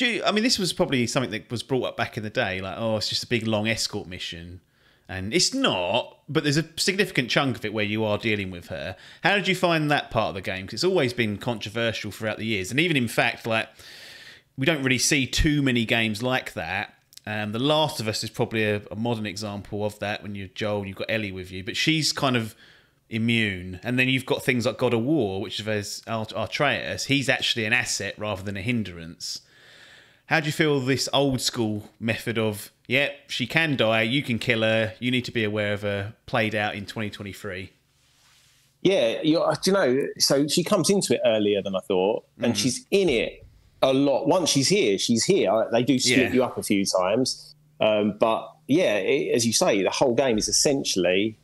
I mean, this was probably something that was brought up back in the day, like, oh, it's just a big long escort mission, and it's not. But there's a significant chunk of it where you are dealing with her. How did you find that part of the game? Because it's always been controversial throughout the years, and even in fact, like, we don't really see too many games like that. The Last of Us is probably a modern example of that, when you're Joel and you've got Ellie with you, but she's kind of immune. And then you've got things like God of War, which is Atreus. He's actually an asset rather than a hindrance. How do you feel this old school method of, she can die, you can kill her, you need to be aware of her, played out in 2023? Yeah, so she comes into it earlier than I thought, and she's in it a lot. Once she's here, she's here. They do split you up a few times. But as you say, the whole game is essentially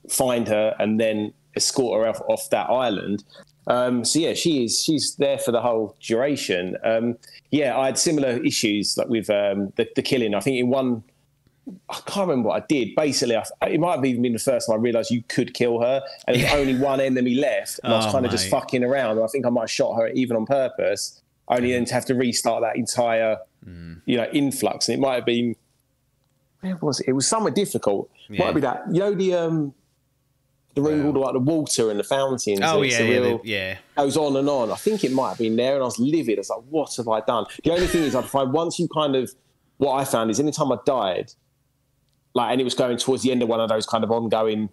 find her and then escort her off that island. She's there for the whole duration. I had similar issues like with the killing. I think in one, I can't remember what I did. Basically, it might have even been the first time I realised you could kill her, and there's only one enemy left, and I was kind of just fucking around. And I think I might have shot her even on purpose, only then to have to restart that entire, influx. And it might have been, where was it? It was somewhere difficult. Might be that, the room with all the water and the fountains. Goes on and on. I think it might have been there, and I was livid. I was like, what have I done? The only thing is, I'd find once you what I found is anytime I died, and it was going towards the end of one of those kind of ongoing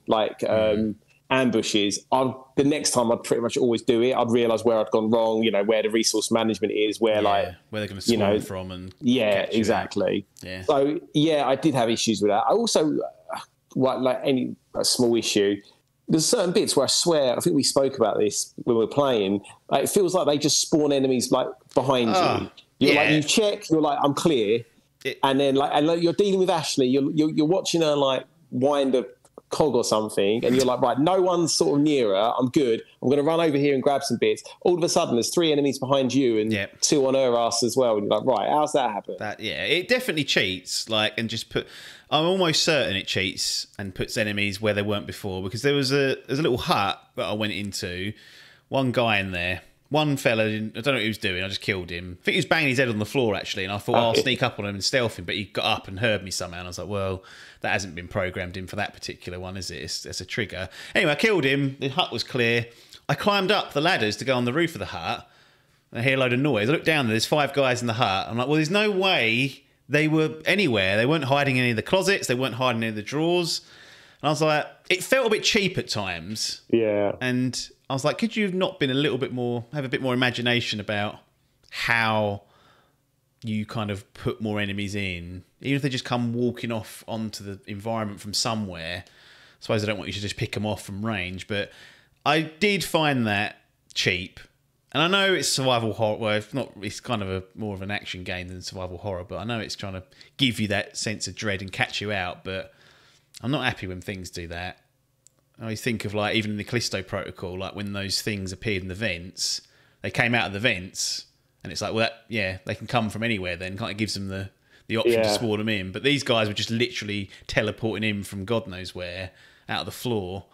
ambushes, the next time I'd pretty much always do it. I'd realise where I'd gone wrong, where the resource management is, where they're going to spawn from, and exactly. Yeah. So I did have issues with that. I also, any small issue, there's certain bits where I swear, I think we spoke about this when we were playing. It feels like they just spawn enemies behind you. You check, you're like, I'm clear. And then you're dealing with Ashley, you're watching her wind a cog or something, and you're like, right, no one's sort of near her, I'm good, I'm going to run over here and grab some bits. All of a sudden there's 3 enemies behind you and 2 on her ass as well, and you're like, right, how's that happen? It definitely cheats, and just I'm almost certain it cheats and puts enemies where they weren't before, because there's a little hut that I went into, one guy in there, one fella, I don't know what he was doing, I just killed him. I think he was banging his head on the floor, actually, and I thought, I'll sneak up on him and stealth him, but he got up and heard me somehow, and I was like, well, that hasn't been programmed in for that particular one, is it? It's a trigger. Anyway, I killed him, the hut was clear, I climbed up the ladders to go on the roof of the hut, and I hear a load of noise. I look down there's 5 guys in the hut, I'm like, well, there's no way they were anywhere, they weren't hiding in any of the closets, they weren't hiding in any of the drawers, and I was like, it felt a bit cheap at times. Yeah. And I was like, could you have not been have a bit more imagination about how you kind of put more enemies in, even if they just come walking off onto the environment from somewhere. I suppose I don't want you to just pick them off from range, but I did find that cheap. And I know it's survival horror. Well, if not, it's kind of more of an action game than survival horror. But I know it's trying to give you that sense of dread and catch you out. But I'm not happy when things do that. I always think of like even in the Callisto Protocol, like when those things appeared in the vents, they came out of the vents, and it's like, well, they can come from anywhere. Then kind of gives them the option to spawn them in. But these guys were just literally teleporting in from God knows where out of the floor.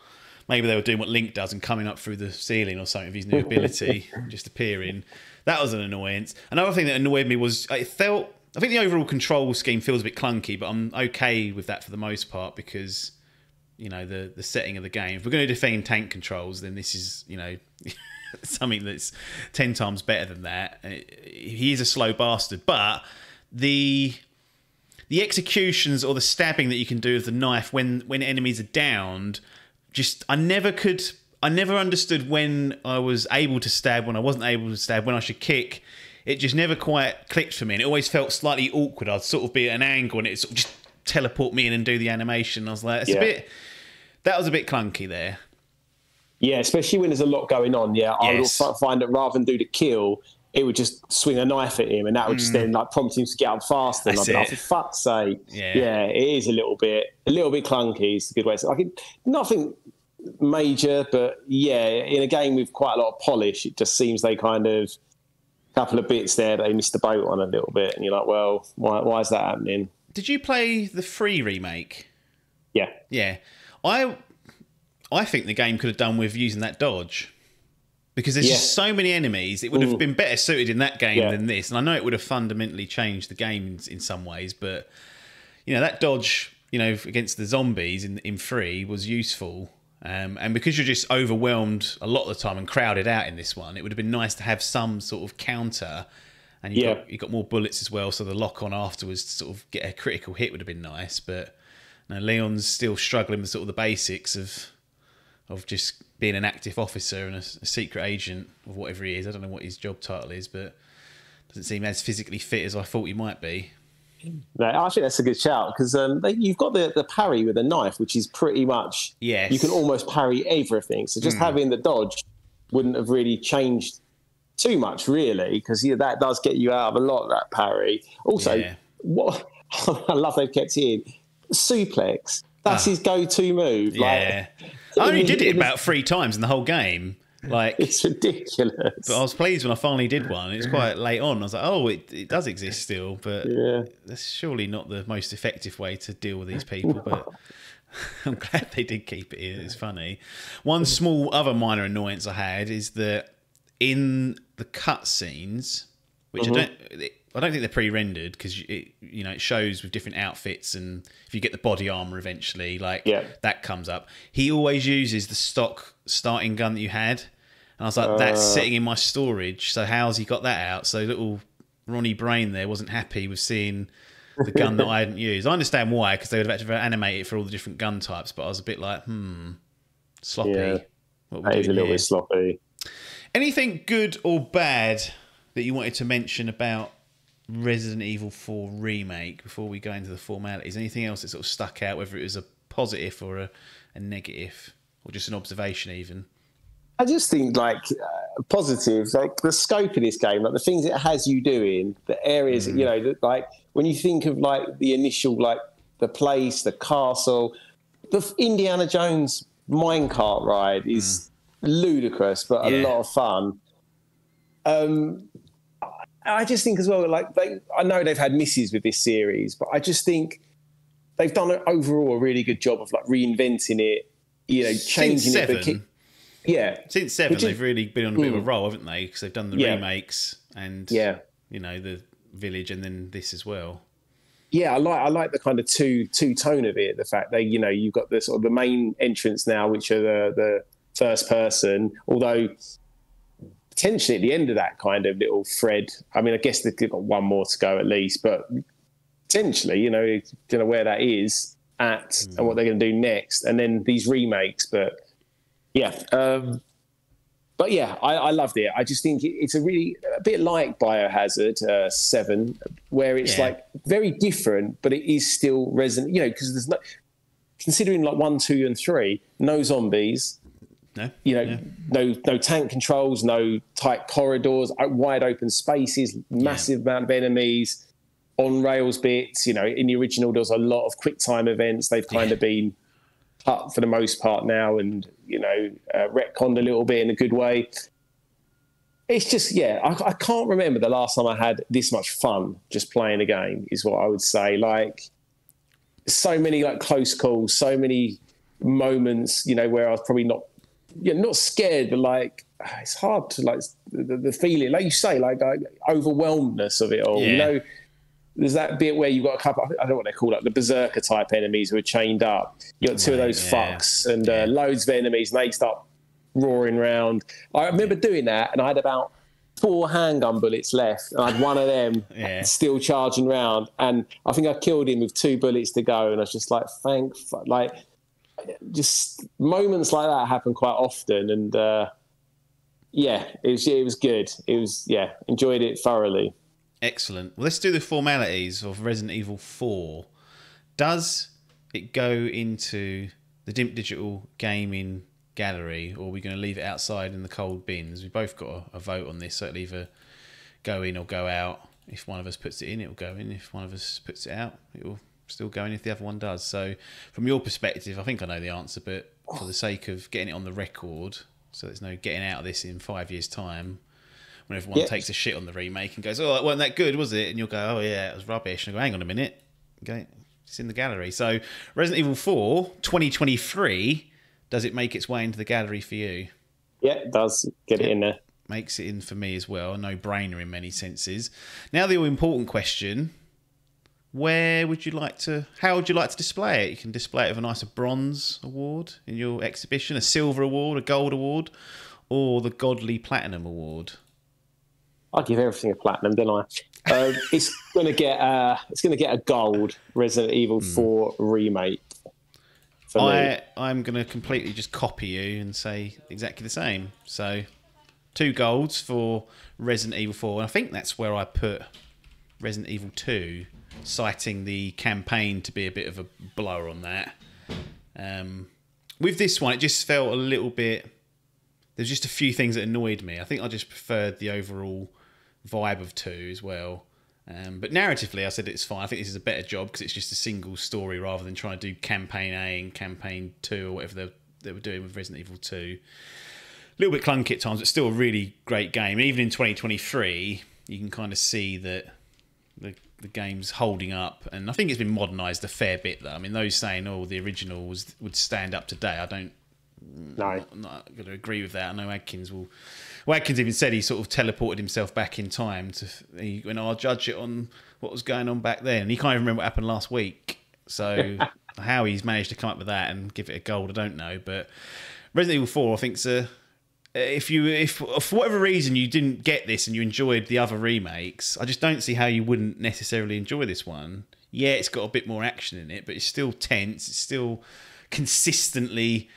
Maybe they were doing what Link does and coming up through the ceiling or something with his new ability, just appearing. That was an annoyance. Another thing that annoyed me was I think the overall control scheme feels a bit clunky, but I'm okay with that for the most part because, you know, the setting of the game. If we're going to defend tank controls, then this is, you know, something that's 10 times better than that. He is a slow bastard, but the executions or the stabbing that you can do with the knife when enemies are downed, I never understood when I was able to stab, when I wasn't able to stab, when I should kick. It just never quite clicked for me, and it always felt slightly awkward. I'd sort of be at an angle, and it sort of just teleport me in and do the animation. I was like, that was a bit clunky there. Yeah, especially when there's a lot going on. Yeah, I would find that rather than do the kill, it would just swing a knife at him, and that would just then like prompt him to get up faster. And I'd be like, for fuck's sake, yeah, it is a little bit clunky. It's a good way to say. Like nothing major, but yeah, in a game with quite a lot of polish, it just seems they kind of couple of bits there that they missed the boat on a little bit, and you're like, well, why is that happening? Did you play the free remake? Yeah. I think the game could have done with using that dodge. Because there's just so many enemies, it would have been better suited in that game than this. And I know it would have fundamentally changed the game in some ways, but you know that dodge, you know, against the zombies in 3 was useful. And because you're just overwhelmed a lot of the time and crowded out in this one, it would have been nice to have some sort of counter. And you got more bullets as well, so the lock on afterwards to sort of get a critical hit would have been nice. But you know, Leon's still struggling with sort of the basics of just being an active officer and a secret agent of whatever he is. I don't know what his job title is, but doesn't seem as physically fit as I thought he might be. No, I think that's a good shout because you've got the parry with a knife, which is pretty much you can almost parry everything. So just having the dodge wouldn't have really changed too much, really, because that does get you out of a lot of that parry. Also, what I love they've kept in suplex. That's his go-to move. Yeah. I only did it about 3 times in the whole game. Like it's ridiculous. But I was pleased when I finally did one. It was quite late on. I was like, oh, it does exist still, but that's surely not the most effective way to deal with these people. But I'm glad they did keep it in. It's funny. One small other minor annoyance I had is that in the cutscenes, which I don't think they're pre-rendered because it shows with different outfits, and if you get the body armor eventually, that comes up. He always uses the stock starting gun that you had, and I was like, that's sitting in my storage. So how's he got that out? So little Ronnie Brain there wasn't happy with seeing the gun that I hadn't used. I understand why, because they would have had to animate it for all the different gun types, but I was a bit like, sloppy. Yeah, that is a little bit sloppy. Anything good or bad that you wanted to mention about Resident Evil 4 Remake before we go into the formalities? Anything else that sort of stuck out, whether it was a positive or a negative, or just an observation even? I just think positives, like the scope of this game, like the things it has you doing, the areas, like when you think of like the initial, like the place, the castle, the Indiana Jones minecart ride is ludicrous, but a lot of fun. I just think as well, I know they've had misses with this series, but I just think they've done overall a really good job of like reinventing it, changing it. Since 7, they've really been on a bit of a roll, haven't they? Because they've done the remakes and the Village, and then this as well. Yeah, I like the kind of two tone of it. The fact that you've got the sort of the main entrance now, which are the first person, although potentially at the end of that kind of little thread, I mean, I guess they've got one more to go at least, but potentially, don't know where that is at and what they're going to do next, and then these remakes. But I loved it. I just think it's a bit like Biohazard 7, where it's like very different, but it is still Resident. Because there's no, considering like 1, 2, and 3, no zombies. No. You know, no tank controls, no tight corridors, wide open spaces, massive amount of enemies, on rails bits. You know, in the original there was a lot of quick time events. They've kind of been cut for the most part now, and you know, retconned a little bit in a good way. It's just, I can't remember the last time I had this much fun just playing a game, is what I would say. Like, so many like close calls, so many moments, you know, where I was probably not scared, but like, it's hard to like the feeling, like you say, like overwhelmedness of it all. You know, there's that bit where you've got a couple, I don't know what they call it, the berserker type enemies who are chained up. You got two of those fucks and loads of enemies, and they start roaring around. I remember doing that, and I had about 4 handgun bullets left, and I had one of them still charging round, and I think I killed him with 2 bullets to go, and I was just like, like, just moments like that happen quite often, and it was good. It was enjoyed it thoroughly. Excellent. Well, let's do the formalities of Resident Evil 4. Does it go into the Dimp Digital gaming gallery, or are we going to leave it outside in the cold bins? We've both got a vote on this, so it'll either go in or go out. If one of us puts it in, it'll go in. If one of us puts it out, it'll still go in if the other one does. So from your perspective, I think I know the answer, but for the sake of getting it on the record, so there's no getting out of this in 5 years' time, when everyone takes a shit on the remake and goes, oh, it wasn't that good, was it? And you'll go, oh yeah, it was rubbish. And I go, hang on a minute. Okay, it's in the gallery. So Resident Evil 4, 2023, does it make its way into the gallery for you? Yeah, it does. Get it in there. Makes it in for me as well. A no-brainer in many senses. Now the all-important question, how would you like to display it? You can display it with a nice bronze award in your exhibition, a silver award, a gold award, or the godly platinum award. I give everything a platinum, don't I? It's going to get a gold Resident Evil 4 remake. I'm going to completely just copy you and say exactly the same. So 2 golds for Resident Evil 4, and I think that's where I put Resident Evil 2, citing the campaign to be a bit of a blower on that. With this one, it just felt a little bit... There's just a few things that annoyed me. I think I just preferred the overall vibe of 2 as well. But narratively, I said it's fine. I think this is a better job because it's just a single story rather than trying to do Campaign A and Campaign 2 or whatever they were doing with Resident Evil 2. A little bit clunky at times, but still a really great game. And even in 2023, you can kind of see that the game's holding up. And I think it's been modernised a fair bit, though. I mean, those saying, the original would stand up today, I'm not going to agree with that. I know Adkins will... Well, Adkins even said he sort of teleported himself back in time when I'll judge it on what was going on back then. And he can't even remember what happened last week. So how he's managed to come up with that and give it a gold, I don't know. But Resident Evil 4, I think, if for whatever reason you didn't get this and you enjoyed the other remakes, I just don't see how you wouldn't necessarily enjoy this one. Yeah, it's got a bit more action in it, but it's still tense. It's still consistently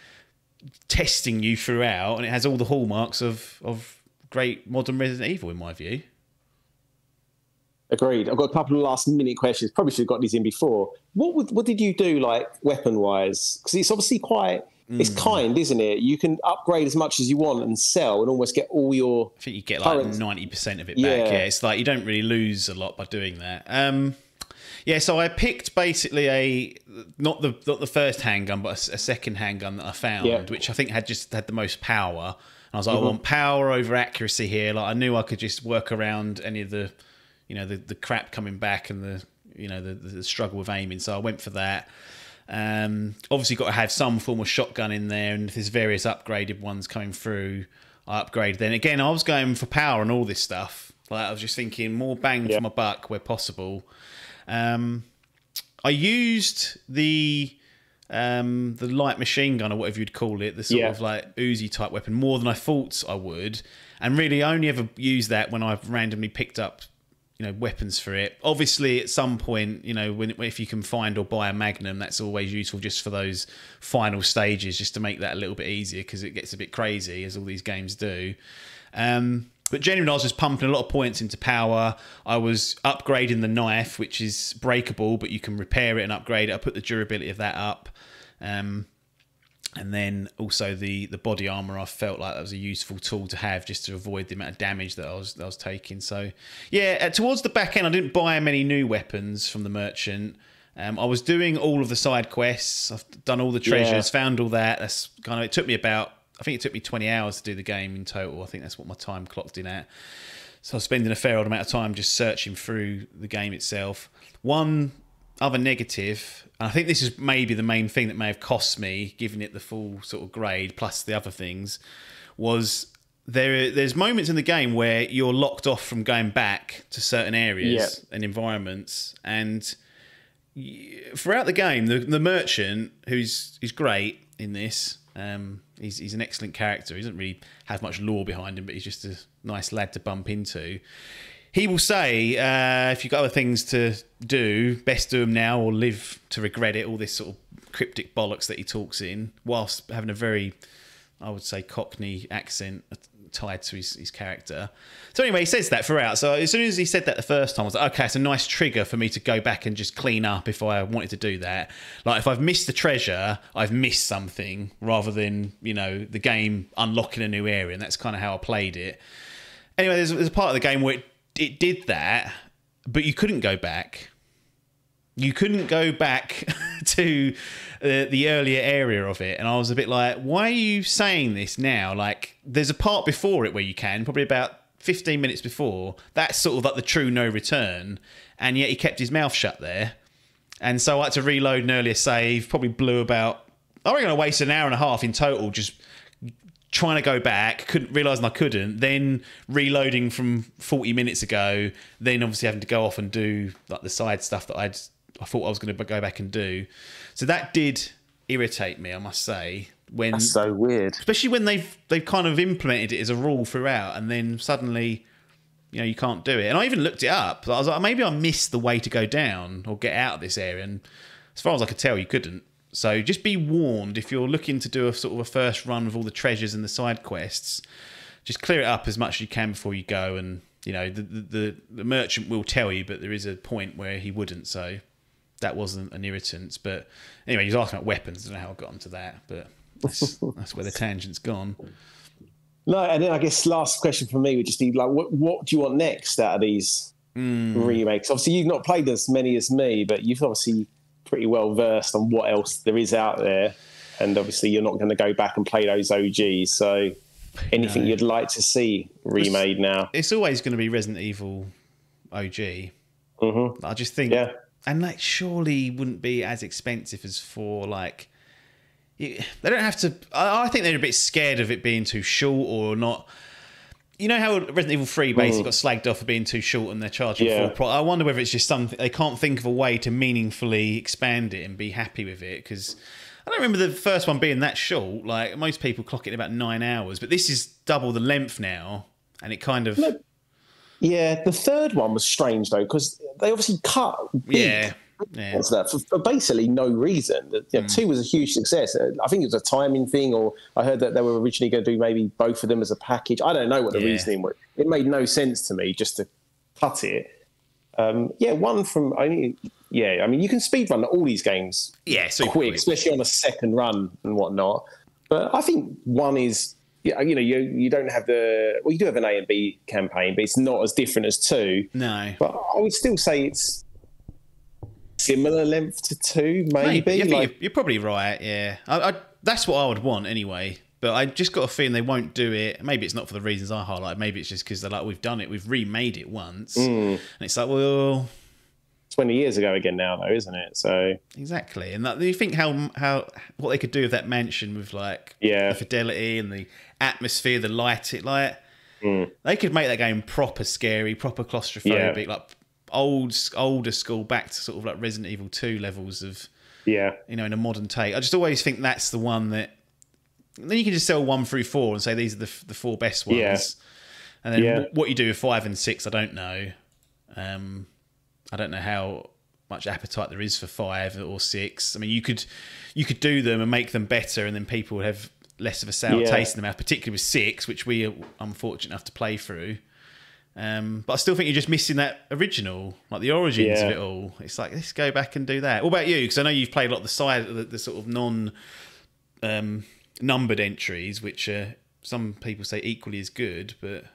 testing you throughout, and it has all the hallmarks of great modern Resident Evil, in my view. Agreed. I've got a couple of last minute questions. Probably should have got these in before. What did you do, like, weapon wise? Because it's obviously quite... It's kind, isn't it? You can upgrade as much as you want and sell and almost get all your... I think you get like 90% of it back. Yeah, it's like you don't really lose a lot by doing that. So I picked basically not the first handgun, but a second handgun that I found, which I think had the most power. And I was like, I want power over accuracy here. Like, I knew I could just work around any of the, the crap coming back and the struggle with aiming. So I went for that. Obviously got to have some form of shotgun in there, and if there's various upgraded ones coming through, I upgrade. Then again, I was going for power and all this stuff. Like, I was just thinking more bang for my buck where possible. I used the light machine gun, or whatever you'd call it, the sort of like Uzi type weapon, more than I thought I would, and really I only ever used that when I've randomly picked up weapons for it. Obviously, at some point, if you can find or buy a Magnum, that's always useful just for those final stages, just to make that a little bit easier, because it gets a bit crazy, as all these games do. But genuinely, I was just pumping a lot of points into power. I was upgrading the knife, which is breakable, but you can repair it and upgrade it. I put the durability of that up. And then also the body armor, I felt like that was a useful tool to have just to avoid the amount of damage that I was taking. So yeah, towards the back end, I didn't buy many new weapons from the merchant. I was doing all of the side quests. I've done all the treasures, found all that. That's kind of, I think it took me 20 hours to do the game in total. I think that's what my time clocked in at. So I was spending a fair old amount of time just searching through the game itself. One other negative, and I think this is maybe the main thing that may have cost me giving it the full sort of grade, plus the other things, was there's moments in the game where you're locked off from going back to certain areas and environments, and throughout the game, the merchant, who's great in this, he's an excellent character. He doesn't really have much lore behind him, but he's just a nice lad to bump into. He will say, if you've got other things to do, best do them now or live to regret it, all this sort of cryptic bollocks that he talks in, whilst having a very, I would say, Cockney accent tied to his character. So anyway, he says that throughout. So as soon as he said that the first time, I was like, okay, it's a nice trigger for me to go back and just clean up if I wanted to do that. Like, if I've missed the treasure, I've missed something, rather than, the game unlocking a new area, and that's kind of how I played it. Anyway, there's a part of the game where it did that, but you couldn't go back. You couldn't go back to the earlier area of it. And I was a bit like, why are you saying this now? Like, there's a part before it where you can, probably about 15 minutes before. That's sort of like the true no return. And yet he kept his mouth shut there. And so I had to reload an earlier save, probably blew about, I reckon I wasted an hour and a half in total just trying to go back, realising I couldn't, then reloading from 40 minutes ago, then obviously having to go off and do like the side stuff that I thought I was going to go back and do. So that did irritate me, I must say. That's so weird. Especially when they've kind of implemented it as a rule throughout, and then suddenly, you can't do it. And I even looked it up. I was like, maybe I missed the way to go down or get out of this area. And as far as I could tell, you couldn't. So just be warned, if you're looking to do a sort of a first run with all the treasures and the side quests, just clear it up as much as you can before you go. And the merchant will tell you, but there is a point where he wouldn't. So that wasn't an irritant. But anyway, he was asking about weapons. I don't know how I got onto that, but that's where the tangent's gone. No, and then I guess last question from me would just be like, what do you want next out of these remakes? Obviously, you've not played as many as me, but you've obviously pretty well versed on what else there is out there, and obviously you're not going to go back and play those OGs, so anything you'd like to see remade now? It's always going to be Resident Evil OG. I just think, and that surely wouldn't be as expensive as 4. Like, they don't have to. I think they're a bit scared of it being too short or not. You know how Resident Evil 3 basically got slagged off for being too short and they're charging full. I wonder whether it's just something they can't think of a way to meaningfully expand it and be happy with it, because I don't remember the first one being that short. Like, most people clock it in about 9 hours, but this is double the length now, and it kind of... Yeah, the third one was strange though, because they obviously cut big for basically no reason. 2 was a huge success. I think it was a timing thing, or I heard that they were originally going to do maybe both of them as a package. I don't know what the reasoning was. It made no sense to me just to cut it. One from only. I mean, you can speedrun all these games quick, especially on a second run and whatnot. But I think 1 is, you don't have you do have an A and B campaign, but it's not as different as 2. No. But I would still say it's similar length to 2, maybe. You're probably right, yeah. That's what I would want anyway. But I just got a feeling they won't do it. Maybe it's not for the reasons I highlighted. Maybe it's just because they're like, we've done it. We've remade it once. And it's like, well... 20 years ago again now, though, isn't it? So exactly. And you think how what they could do with that mansion with, like, the fidelity and the atmosphere, the light. They could make that game proper scary, proper claustrophobic, like older school, back to sort of like Resident Evil 2 levels of, in a modern take. I just always think that's the one that, then you can just sell 1 through 4 and say these are the 4 best ones. And then what you do with 5 and 6, I don't know. I don't know how much appetite there is for 5 or 6. I mean, you could do them and make them better, and then people would have less of a sour taste in their mouth, particularly with 6, which we are unfortunate enough to play through. But I still think you're just missing that original, like the origins of it all. It's like, let's go back and do that. What about you? Because I know you've played a lot of the side, the sort of non numbered entries, which some people say equally as good, but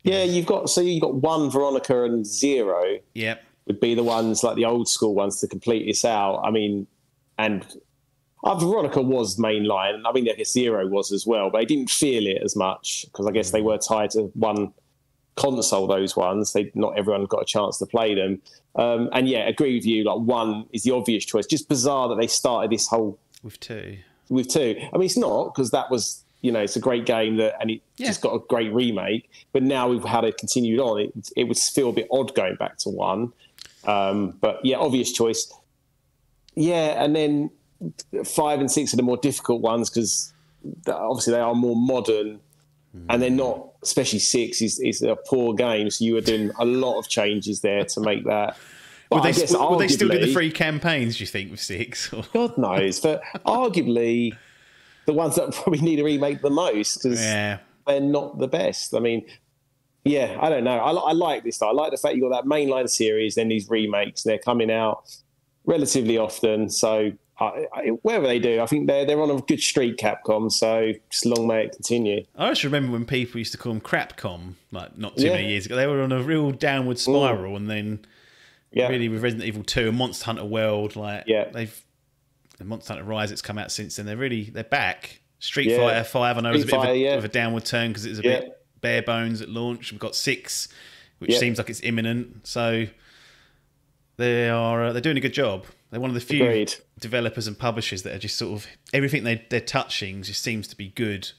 yeah, you've got 1 Veronica and 0. Yep. Would be the ones like the old school ones to complete this out. I mean, and Veronica was mainline. I mean, I guess 0 was as well, but I didn't feel it as much because I guess they were tied to one console. Those ones, not everyone got a chance to play them. And yeah, agree with you. Like 1 is the obvious choice. Just bizarre that they started this whole with 2. With 2, I mean, it's not because that was. It's a great game and it just got a great remake. But now we've had it continued on. It would feel a bit odd going back to 1. But yeah, obvious choice. Yeah, and then 5 and 6 are the more difficult ones because obviously they are more modern and they're not, especially 6 is a poor game. So you were doing a lot of changes there to make that. Would they still do the free campaigns, do you think, with 6? Or? God knows. But arguably... the ones that probably need a remake the most because they're not the best. I mean, yeah, I don't know. I like this stuff. I like the fact you got that mainline series, then these remakes. They're coming out relatively often. So whatever they do, I think they're on a good streak, Capcom. So just long may it continue. I just remember when people used to call them Crapcom, like not too many years ago. They were on a real downward spiral, and then really with Resident Evil 2 and Monster Hunter World, the Monster Hunter Rise that's come out since then, they're back. Street Fighter 5, I know, was a bit of a downward turn because it was a bit bare bones at launch. We've got 6, which seems like it's imminent. So they're doing a good job. They're one of the few developers and publishers that are just sort of everything they're touching just seems to be good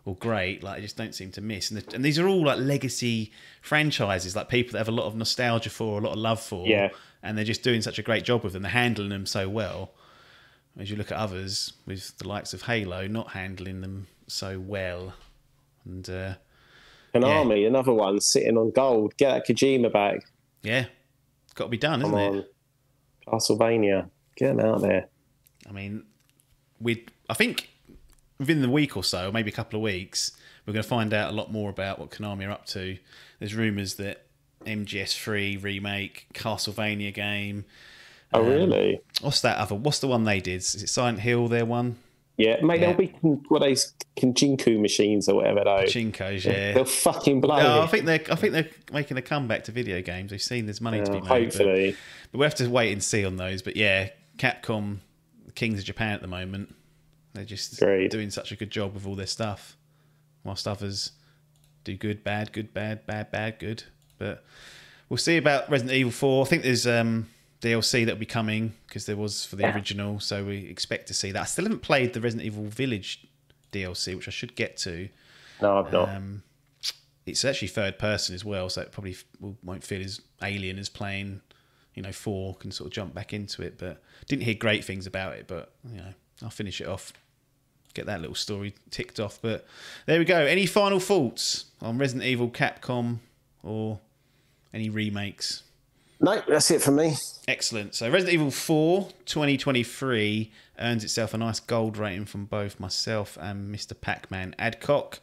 or great. Like, they just don't seem to miss. And these are all like legacy franchises, like people that have a lot of nostalgia for, a lot of love for, and they're just doing such a great job with them. They're handling them so well. As you look at others with the likes of Halo not handling them so well. And Konami, another one sitting on gold. Get that Kojima back. Yeah. It's got to be done, isn't it? Castlevania. Get them out there. I mean, I think within the week or so, or maybe a couple of weeks, we're going to find out a lot more about what Konami are up to. There's rumours that MGS3 remake, Castlevania game... Oh, really? What's the one they did? Is it Silent Hill, their one? Yeah, mate, they'll be those Pachinko machines or whatever, though. Pachinkos, yeah. They'll fucking blow No, it. I think they're making a comeback to video games. They've seen there's money to be made. Hopefully. But we'll have to wait and see on those. But yeah, Capcom, the kings of Japan at the moment, they're just doing such a good job with all their stuff. Whilst others do good, bad, bad, good. But we'll see about Resident Evil 4. I think there's... DLC that'll be coming because there was for the original, so we expect to see that. I still haven't played the Resident Evil Village DLC, which I should get to. No, I've not. It's actually third person as well, so it probably won't feel as alien as playing, 4. Can sort of jump back into it, but didn't hear great things about it. But I'll finish it off, get that little story ticked off. But there we go. Any final thoughts on Resident Evil, Capcom, or any remakes? No, that's it for me. Excellent. So Resident Evil 4 2023 earns itself a nice gold rating from both myself and Mr. Pac-Man Adcock.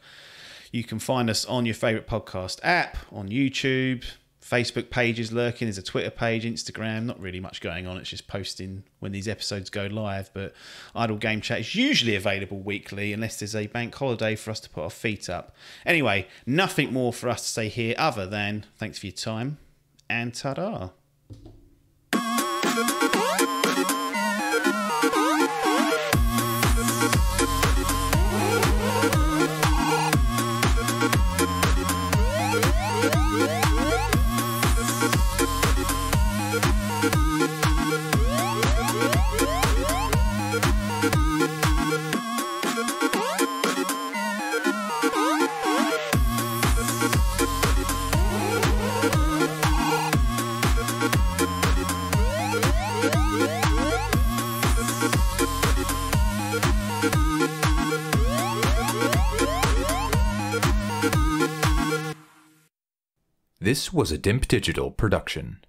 You can find us on your favourite podcast app, on YouTube, Facebook pages lurking. There's a Twitter page, Instagram. Not really much going on. It's just posting when these episodes go live. But Idle Game Chat is usually available weekly unless there's a bank holiday for us to put our feet up. Anyway, nothing more for us to say here other than thanks for your time. And ta-da. This was a Dimp Digital production.